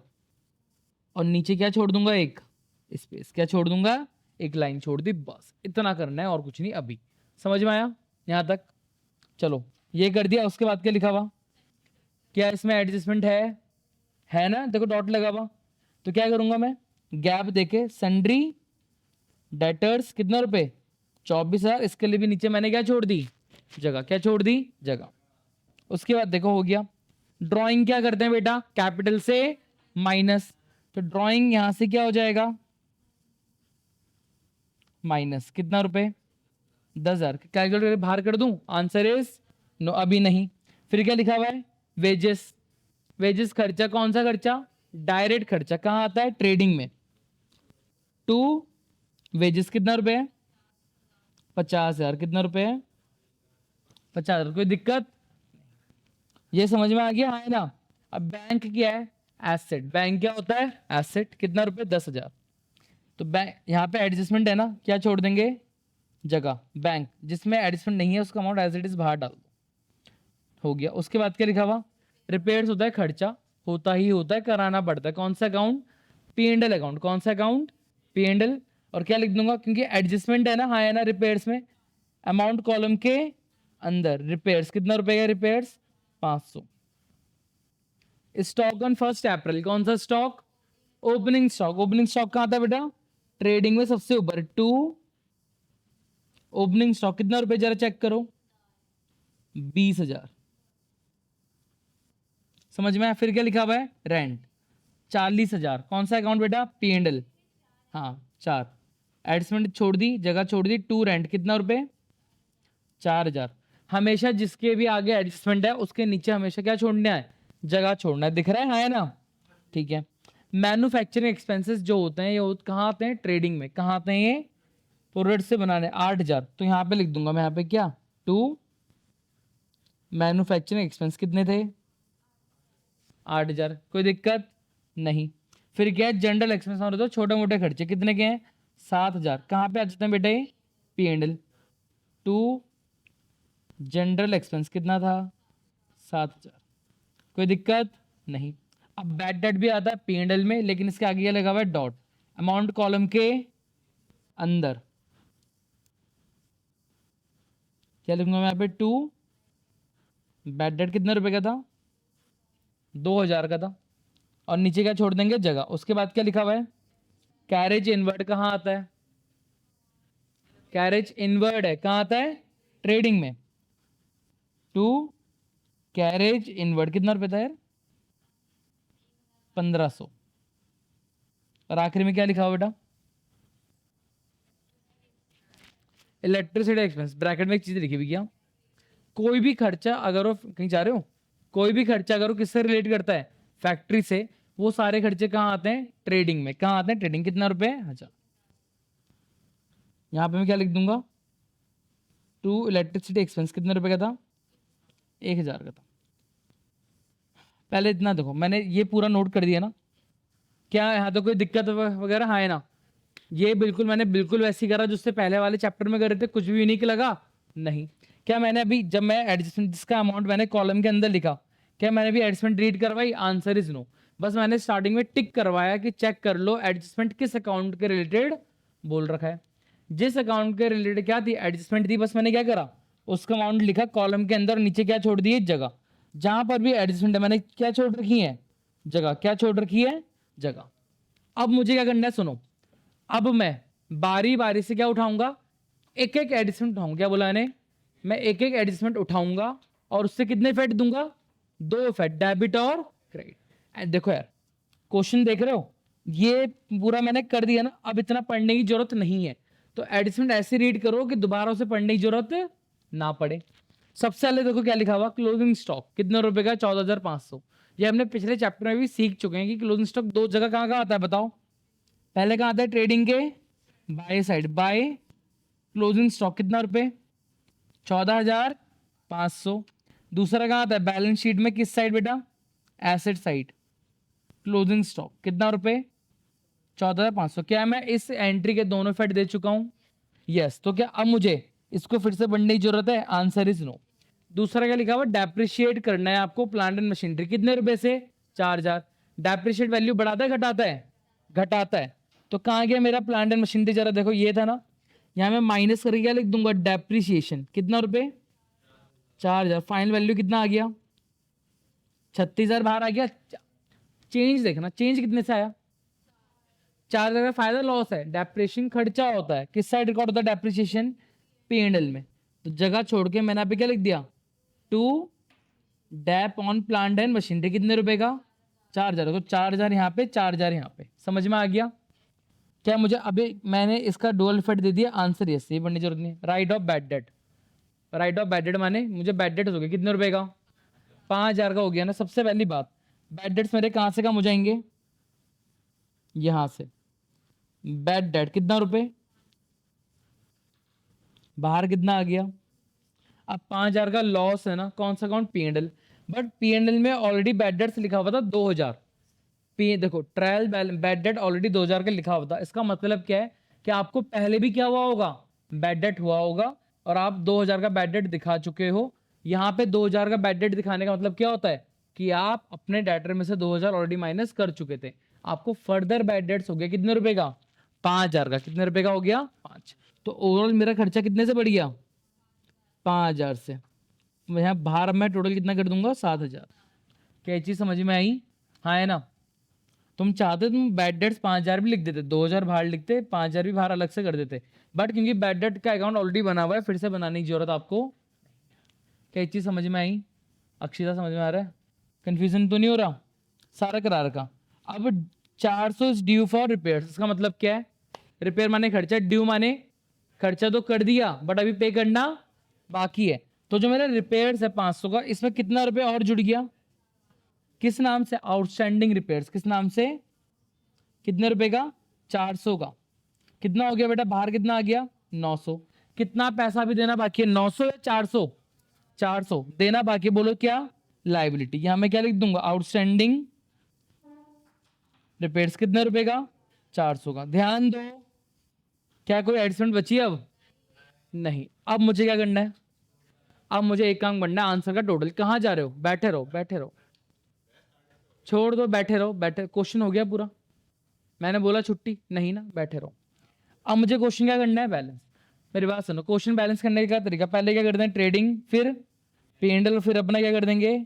S1: और नीचे क्या छोड़ दूंगा, एक स्पेस। क्या छोड़ दूंगा, एक लाइन छोड़ दी, बस इतना करना है और कुछ नहीं। अभी समझ में आया यहां तक, चलो ये कर दिया। उसके बाद क्या लिखा हुआ, क्या इसमें एडजस्टमेंट है ना, देखो डॉट लगा हुआ। तो क्या करूंगा मैं, गैप देके सन्ड्री डेटर्स कितना रुपए, 24,000। इसके लिए भी नीचे मैंने क्या छोड़ दी, जगह। क्या छोड़ दी, जगह। उसके बाद देखो हो गया। ड्राइंग क्या करते हैं बेटा, कैपिटल से माइनस। तो ड्राइंग यहां से क्या हो जाएगा, माइनस कितना रुपए, 10,000। कैलकुलेटर बाहर कर दूं, आंसर इज नो, अभी नहीं। फिर क्या लिखा हुआ है, वेजेस। वेजेस खर्चा, कौन सा खर्चा, डायरेक्ट खर्चा। कहाँ आता है, ट्रेडिंग में। टू वेजेस कितना रुपए है, 50,000। कितना रुपए है, 50,000। कोई दिक्कत, ये समझ में आ गया, है ना। अब बैंक क्या है, एसेट। बैंक क्या होता है, एसेट। कितना रुपए, 10,000। तो बैंक यहाँ पे एडजस्टमेंट है ना, क्या छोड़ देंगे, जगह। बैंक जिसमें एडजस्टमेंट नहीं है उसका अमाउंट एज इट इज बाहर डाल दो, हो गया। उसके बाद क्या लिखा हुआ, रिपेयर्स होता है खर्चा, होता ही होता है, कराना पड़ता है। कौन सा account, P and L account. कौन सा अकाउंट, पी एंड एल। और क्या लिख दूंगा, क्योंकि एडजस्टमेंट है ना, हाँ है ना, रिपेयर्स में अमाउंट कॉलम के अंदर। रिपेयर्स कितना रुपए का, रिपेयर्स 500। स्टॉक ऑन 1 अप्रैल, कौन सा stock, opening stock. Opening stock कहाँ था बेटा, ट्रेडिंग में सबसे ऊपर। टू ओपनिंग स्टॉक कितना रुपए, जरा चेक करो, 20,000। समझ में आया। फिर क्या लिखा हुआ है, रेंट 40,000। कौन सा अकाउंट बेटा, पी एंड एल। हाँ 4। एडजस्टमेंट छोड़ दी, जगह छोड़ दी। टू रेंट कितना रुपए, 4,000। हमेशा जिसके भी आगे एडजस्टमेंट है उसके नीचे हमेशा क्या छोड़ना है, जगह छोड़ना है। दिख रहा है, हाँ है ना, ठीक है। मैन्युफैक्चरिंग एक्सपेंसेस जो होते हैं ये कहाँ आते हैं, ट्रेडिंग में। कहाँ आते हैं ये, प्रोडक्ट से बनाने, 8,000। तो यहाँ पे लिख दूंगा मैं, यहाँ पे क्या, टू मैन्युफैक्चरिंग एक्सपेंस कितने थे, 8,000। कोई दिक्कत नहीं। फिर क्या है, जनरल एक्सपेंस और तो छोटे मोटे खर्चे कितने के हैं, 7,000। कहाँ पे आ जाते हैं बेटा ये, P and L. To general expense कितना था, 7,000। कोई दिक्कत नहीं। अब बैड डेट भी आता है पी एंड एल में, लेकिन इसके आगे ये लगा हुआ है डॉट, अमाउंट कॉलम के अंदर। क्या लिखूंगा मैं यहाँ पे, टू बैड डेट कितने रुपए का था, 2,000 का था। और नीचे क्या छोड़ देंगे, जगह। उसके बाद क्या लिखा हुआ है, कैरेज इनवर्ड कहाँ आता है, कैरेज इनवर्ड है कहाँ आता है, ट्रेडिंग में। टू कैरेज इनवर्ड कितना रुपए था यार? 1500। और आखिर में क्या लिखा हुआ बेटा? इलेक्ट्रिसिटी एक्सपेंस ब्रैकेट में एक चीज लिखी हुई क्या? कोई भी खर्चा अगर वो कहीं जा रहे हो, कोई भी खर्चा अगर वो किससे रिलेट करता है? फैक्ट्री से। वो सारे खर्चे कहाँ आते हैं? ट्रेडिंग में। कहाँ आते हैं? ट्रेडिंग। कितना रुपए? 1000। यहाँ पे मैं क्या लिख दूंगा? टू इलेक्ट्रिसिटी एक्सपेंस कितने रुपए का था? 1000 का था। पहले इतना देखो, मैंने ये पूरा नोट कर दिया ना। क्या यहाँ तो कोई दिक्कत वगैरह है ना? ये बिल्कुल मैंने बिल्कुल वैसी करा जो उससे पहले वाले चैप्टर में करे थे, कुछ भी यूनिक लगा नहीं। क्या मैंने अभी जब मैं एडजस्टमेंट जिसका अमाउंट मैंने कॉलम के अंदर लिखा, क्या मैंने भी एडजस्टमेंट रीड करवाई? Answer is no. बस मैंने स्टार्टिंग में टिक करवाया कि चेक कर लो एडजस्टमेंट किस अकाउंट के रिलेटेड बोल रखा है। जिस अकाउंट के रिलेटेड क्या थी? एडजस्टमेंट थी। बस मैंने क्या करा? उसका अमाउंट लिखा कॉलम के अंदर, नीचे क्या छोड़ दिए? जगह। जहां पर भी एडजस्टमेंट है मैंने क्या छोड़ रखी है? जगह। क्या छोड़ रखी है? जगह। अब मुझे क्या करना है? सुनो, अब मैं बारी बारी से क्या उठाऊंगा? एक एक एडजस्टमेंट उठाऊंगा। क्या बोला मैंने? मैं एक एक एडजस्टमेंट उठाऊंगा और उससे कितने इफेक्ट दूंगा? 2 इफेक्ट, डेबिट और क्रेडिट। देखो यार, क्वेश्चन देख रहे हो? ये पूरा मैंने कर दिया ना, अब इतना पढ़ने की जरूरत नहीं है। तो एडजस्टमेंट ऐसे रीड करो कि दोबारा उसे पढ़ने की जरूरत ना पड़े। सबसे पहले देखो क्या लिखा हुआ? क्लोजिंग स्टॉक कितने रुपए का? 14,500। ये हमने पिछले चैप्टर में भी सीख चुके हैं कि क्लोजिंग स्टॉक दो जगह कहाँ कहाँ आता है बताओ? पहले कहाँ आता है? ट्रेडिंग के bye side, by closing stock कितना रुपए? 14,500। दूसरा कहाँ आता है? बैलेंस शीट में किस साइड बेटा? Asset side. क्लोजिंग स्टॉक कितना रुपए? 14,500। क्या मैं इस एंट्री के दोनों इफेक्ट दे चुका हूं? यस। तो क्या अब मुझे इसको फिर से बढ़ने की जरूरत है? Answer is no. दूसरा क्या लिखा हुआ? डेप्रिशिएट करना है आपको प्लांट एंड मशीनरी कितने रुपए से? 4,000। डेप्रिशिएट वैल्यू बढ़ाता है घटाता है? घटाता है। तो कहाँ गया मेरा प्लांट एंड मशीनरी? जरा देखो, ये था ना, यहाँ मैं माइनस करके क्या लिख दूंगा? डेप्रिसिएशन कितना रुपए? 4,000। फाइनल वैल्यू कितना आ गया? 36,000 बाहर आ गया। चेंज देखना, चेंज कितने से आया? 4,000 का फायदा लॉस है, डेप्रिसिएशन खर्चा होता है। किस साइड रिकॉर्ड होता है डेप्रिसिएशन? P&L में। तो जगह छोड़ के मैंने अभी क्या लिख दिया? To dep on plant and machinery कितने रुपए का? 4,000। तो 4,000 यहाँ पे, 4,000 यहाँ पे। समझ में आ गया? क्या मुझे अभी मैंने इसका डुअल इफेक्ट दे दिया? Answer yes. ये पढ़ने की जरूरत नहीं। Right of bad debt. Right of bad debt माने मुझे बैड डेट हो गया कितने रुपए का? 5,000 का हो गया ना। सबसे पहली बात, बैड डेट्स मेरे कहाँ से कम हो जाएंगे? यहां से। बैड डेट कितना रुपए? बाहर कितना आ गया? अब 5,000 का लॉस है ना, कौन सा अकाउंट? P&L। बट P&L में ऑलरेडी बैड डेट्स लिखा हुआ था 2,000। पी देखो, ट्रायल बैड डेट ऑलरेडी 2,000 का लिखा हुआ था। इसका मतलब क्या है कि आपको पहले भी क्या हुआ होगा? बैड डेट हुआ होगा और आप 2,000 का बैड डेट दिखा चुके हो। यहाँ पे 2,000 का बैड डेट दिखाने का मतलब क्या होता है कि आप अपने डेटर में से 2,000 ऑलरेडी माइनस कर चुके थे। आपको फर्दर बैड डेट्स हो गया कितने रुपए का? 5,000 का। कितने रुपए का हो गया? 5। तो ओवरऑल मेरा खर्चा कितने से बढ़ गया? 5,000 से। यहाँ बाहर मैं टोटल कितना कर दूंगा? 7,000। क्या चीज समझ में आई? हाँ है ना? तुम चाहते तुम बैड डेट्स 5,000 भी लिख देते, 2,000 बाहर लिखते, 5,000 भी बाहर अलग से कर देते। बट क्योंकि बैड डेट का अकाउंट ऑलरेडी बना हुआ है, फिर से बनाने की जरूरत आपको। क्या चीज समझ में आई? अक्षिता समझ में आ रहा है? कंफ्यूजन तो नहीं हो रहा? सारा करा रखा। अब 400 इज ड्यू फॉर रिपेयर। इसका मतलब क्या है? रिपेयर माने खर्चा, ड्यू माने खर्चा तो कर दिया बट अभी पे करना बाकी है। तो जो मेरा रिपेयर्स है 500 का, इसमें कितना रुपए और जुड़ गया? किस नाम से? Outstanding repairs. किस नाम से? कितने रुपए का? 400 का। कितना हो गया बेटा? बाहर कितना आ गया? 900। कितना पैसा भी देना बाकी है? 900 या 400? 400 देना बाकी। बोलो क्या? लाइबिलिटी। यहां मैं क्या लिख दूंगा? आउटस्टैंडिंग रिपेयर्स कितने रुपए का? 400 का। ध्यान दो, क्या कोई एडजस्टमेंट बची है अब? नहीं। अब मुझे क्या करना है? अब मुझे एक काम करना है, आंसर का टोटल। कहां जा रहे हो? बैठे रहो, बैठे रहो, छोड़ दो, बैठे रहो, बैठे। क्वेश्चन हो गया पूरा? मैंने बोला छुट्टी नहीं ना, बैठे रहो। अब मुझे क्वेश्चन क्या करना है? बैलेंस। मेरी बात सुनो, क्वेश्चन बैलेंस करने का तरीका, पहले क्या करते हैं? ट्रेडिंग, फिर P&L, फिर अपना क्या कर देंगे?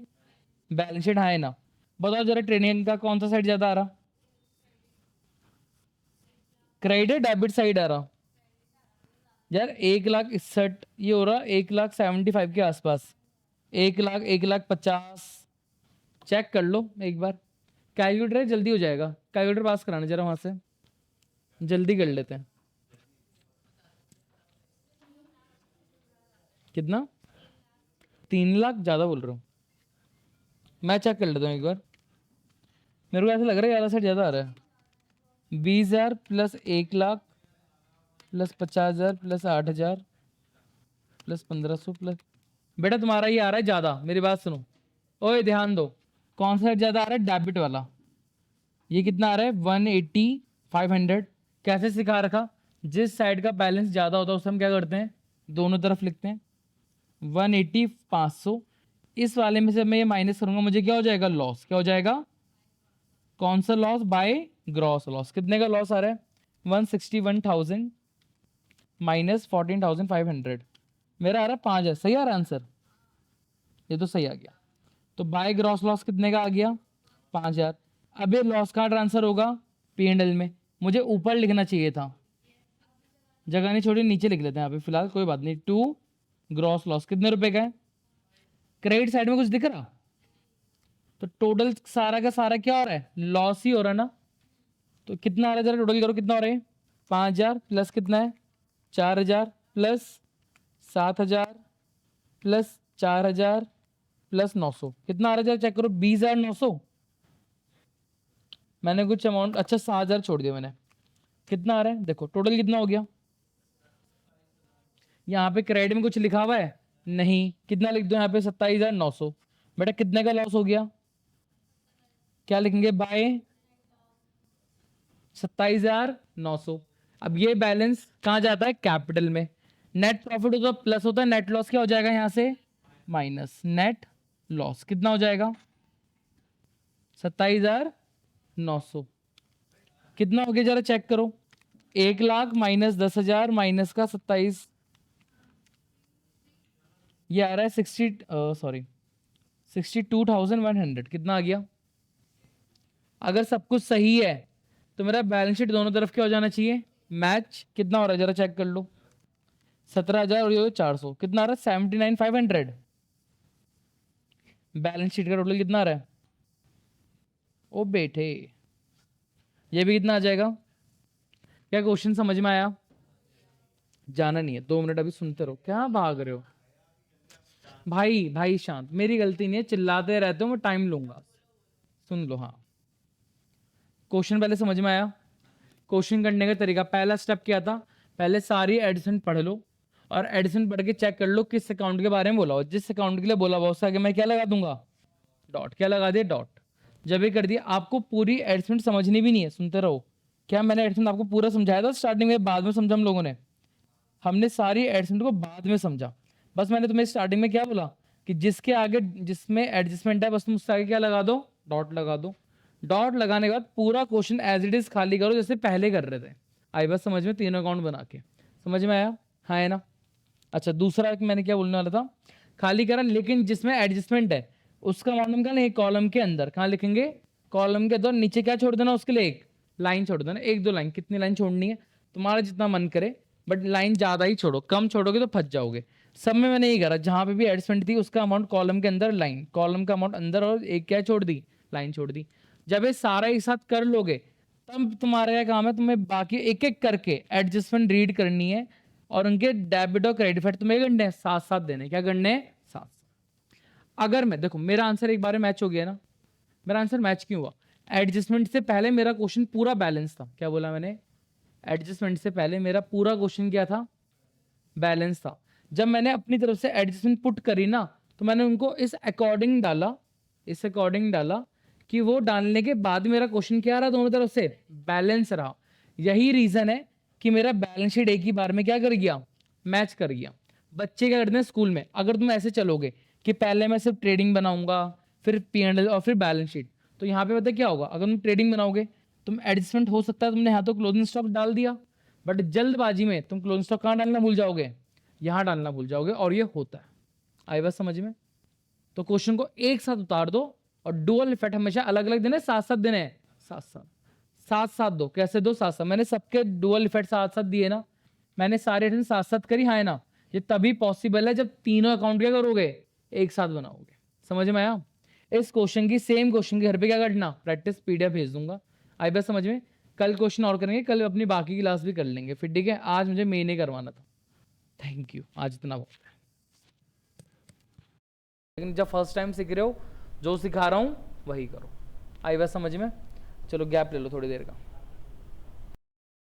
S1: Balance sheet. हाँ है ना? बताओ जरा, ट्रेडिंग का कौन सा साइड ज्यादा आ रहा? क्रेडिट डेबिट साइड आ रहा? यार 1,61,000 ये हो रहा, 1,75,000 के आसपास। 1,50,000 चेक कर लो एक बार। कैलकुलेटर है, जल्दी हो जाएगा। कैलकुलेटर पास कराना जरा वहां से, जल्दी कर लेते हैं। कितना? 3 लाख ज़्यादा बोल रहा हूँ। मैं चेक कर लेता हूँ एक बार। मेरे को ऐसा लग रहा है ज़्यादा से ज़्यादा आ रहा है। 20,000 plus 1 lakh plus 50,000 plus 8,000 plus 1,500 plus. बेटा तुम्हारा ये आ रहा है ज़्यादा, मेरी बात सुनो। ओए ध्यान दो, कौन सा ज़्यादा आ रहा है? डेबिट वाला। ये कितना आ रहा है? 180 500। कैसे सिखा रखा? जिस साइड का बैलेंस ज़्यादा होता है उसे हम क्या करते हैं? दोनों तरफ लिखते हैं। 180 500। इस वाले में से मैं ये माइनस करूंगा, मुझे क्या हो जाएगा? लॉस। क्या हो जाएगा? कौन सा लॉस? By gross loss. कितने का लॉस आ रहा है? 161,000 माइनस 14,500। मेरा आ रहा है 5 है। सही आ रहा है आंसर? ये तो सही आ गया। तो बाय ग्रॉस लॉस कितने का आ गया? 5,000। अब ये लॉस कहाँ ट्रांसफर होगा? P&L में। मुझे ऊपर लिखना चाहिए था, जगह नहीं छोड़ी, नीचे लिख लेते हैं यहाँ पे फिलहाल, कोई बात नहीं। 2 ग्रॉस लॉस कितने रुपए का है? क्रेडिट साइड में कुछ दिख रहा? तो टोटल सारा का सारा क्या हो रहा है? लॉस ही हो रहा है ना। तो कितना आ रहा है जरा टोटल करो, कितना हो रहा है? 5,000 प्लस कितना है? 4,000 प्लस 7,000 प्लस 4,000 प्लस 900। कितना आ रहा है जरा चेक करो। 20,900। मैंने कुछ अमाउंट, अच्छा 7,000 छोड़ दिया मैंने। कितना आ रहा है देखो, टोटल कितना हो गया? यहाँ पे क्रेडिट में कुछ लिखा हुआ है? नहीं। कितना लिख दो यहाँ पे? 27,900। बेटा कितने का लॉस हो गया? क्या लिखेंगे? बाय 27,900। अब ये बैलेंस कहाँ जाता है? कैपिटल में। नेट प्रॉफिट होता है प्लस होता है, नेट लॉस क्या हो जाएगा यहाँ से? माइनस। नेट लॉस कितना हो जाएगा? 27,900। कितना हो गया जरा चेक करो। 1 लाख माइनस 10,000 माइनस का 27, ये आ रहा है 62,100। कितना आ गया? अगर सब कुछ सही है तो मेरा बैलेंस शीट दोनों तरफ क्या हो जाना चाहिए? मैच। कितना हो रहा है जरा चेक कर लो। 17,000 और ये 400, कितना आ रहा है? 79,500। बैलेंस शीट का टोटल कितना आ रहा है? ओ बेटे, ये भी कितना आ जाएगा? क्या क्वेश्चन समझ में आया? जाना नहीं है, 2 मिनट अभी सुनते रहो। क्या भाग रहे हो भाई? भाई शांत, मेरी गलती नहीं है, चिल्लाते रहते हो, मैं टाइम लूंगा। सुन लो। हाँ, क्वेश्चन पहले समझ में आया? क्वेश्चन करने का तरीका, पहला स्टेप क्या था? पहले सारी एडिशन पढ़ लो, और एडिशन पढ़ के चेक कर लो किस अकाउंट के बारे में बोला हो। जिस अकाउंट के लिए बोला हुआ उससे आगे मैं क्या लगा दूंगा? डॉट। क्या लगा दिया? डॉट। जब ये कर दिया, आपको पूरी एडजमेंट समझनी भी नहीं है, सुनते रहो। क्या मैंने एडजमेंट आपको पूरा समझाया था स्टार्टिंग में? बाद में समझा हम लोगों ने? हमने सारी एडजमेंट को बाद में समझा। बस मैंने तुम्हें स्टार्टिंग में क्या बोला कि जिसके आगे, जिसमें एडजस्टमेंट है, बस तुम उससे आगे क्या लगा दो? डॉट लगा दो। डॉट लगाने के बाद पूरा क्वेश्चन एज इट इज खाली करो जैसे पहले कर रहे थे। आई बस समझ में? तीनों अकाउंट बना के समझ में आया? हाँ है ना? अच्छा, दूसरा मैंने क्या बोलने वाला था? खाली करा, लेकिन जिसमें एडजस्टमेंट है उसका मालूम क्या नहीं? कॉलम के अंदर। कहाँ लिखेंगे? कॉलम के अंदर। नीचे क्या छोड़ देना उसके लिए? एक लाइन छोड़ देना, 1-2 लाइन। कितनी लाइन छोड़नी है? तुम्हारा जितना मन करे, बट लाइन ज्यादा ही छोड़ो, कम छोड़ोगे तो फंस जाओगे। सब में मैंने यही करा, जहां पे भी एडजस्टमेंट थी उसका अमाउंट कॉलम के अंदर, लाइन कॉलम का अमाउंट अंदर, और एक क्या छोड़ दी? लाइन छोड़ दी। जब ये सारा एक साथ कर लोगे तब तुम्हारा क्या काम है? तुम्हें बाकी एक एक करके एडजस्टमेंट रीड करनी है, और उनके डेबिट और क्रेडिट फाइट तुम्हें करने हैं, साथ साथ देने। क्या करने हैं? साथ साथ। अगर मैं देखो, मेरा आंसर एक बार मैच हो गया ना। मेरा आंसर मैच क्यों हुआ? एडजस्टमेंट से पहले मेरा क्वेश्चन पूरा बैलेंस था। क्या बोला मैंने? एडजस्टमेंट से पहले मेरा पूरा क्वेश्चन क्या था? बैलेंस था। जब मैंने अपनी तरफ से एडजस्टमेंट पुट करी ना, तो मैंने उनको इस अकॉर्डिंग डाला, इस अकॉर्डिंग डाला कि वो डालने के बाद मेरा क्वेश्चन क्या रहा? दोनों तरफ से बैलेंस रहा। यही रीजन है कि मेरा बैलेंस शीट एक ही बार में क्या कर गया? मैच कर गया। बच्चे क्या करते हैं स्कूल में? अगर तुम ऐसे चलोगे कि पहले मैं सिर्फ ट्रेडिंग बनाऊंगा, फिर P&L और फिर बैलेंस शीट, तो यहाँ पे पता क्या होगा? अगर तुम ट्रेडिंग बनाओगे, तुम एडजस्टमेंट हो सकता है तुमने यहाँ तो क्लोजिंग स्टॉक डाल दिया, बट जल्दबाजी में तुम क्लोजिंग स्टॉक कहाँ डालना भूल जाओगे? यहाँ डालना भूल जाओगे, और ये होता है। आई बात समझ में? तो क्वेश्चन को एक साथ उतार दो, और डुअल इफेक्ट हमेशा अलग अलग देने, साथ साथ देने हैं। साथ साथ, साथ साथ दो। कैसे दो? साथ साथ। मैंने सबके डुअल इफेक्ट साथ साथ दिए ना, मैंने सारे साथ साथ करी। हाँ है ना? ये तभी पॉसिबल है जब तीनों अकाउंट क्या करोगे? एक साथ बनाओगे। समझ में आया? इस क्वेश्चन की, सेम क्वेश्चन के घर पे क्या करना, प्रैक्टिस पीडीएफ भेज दूंगा। आई बात समझ में? कल क्वेश्चन और करेंगे, कल अपनी बाकी क्लास भी कर लेंगे फिर, ठीक है? आज मुझे मेन ही करवाना था। थैंक यू, आज इतना बहुत है। लेकिन जब फर्स्ट टाइम सीख रहे हो, जो सिखा रहा हूँ वही करो। आई बात समझ में? चलो गैप ले लो थोड़ी देर का।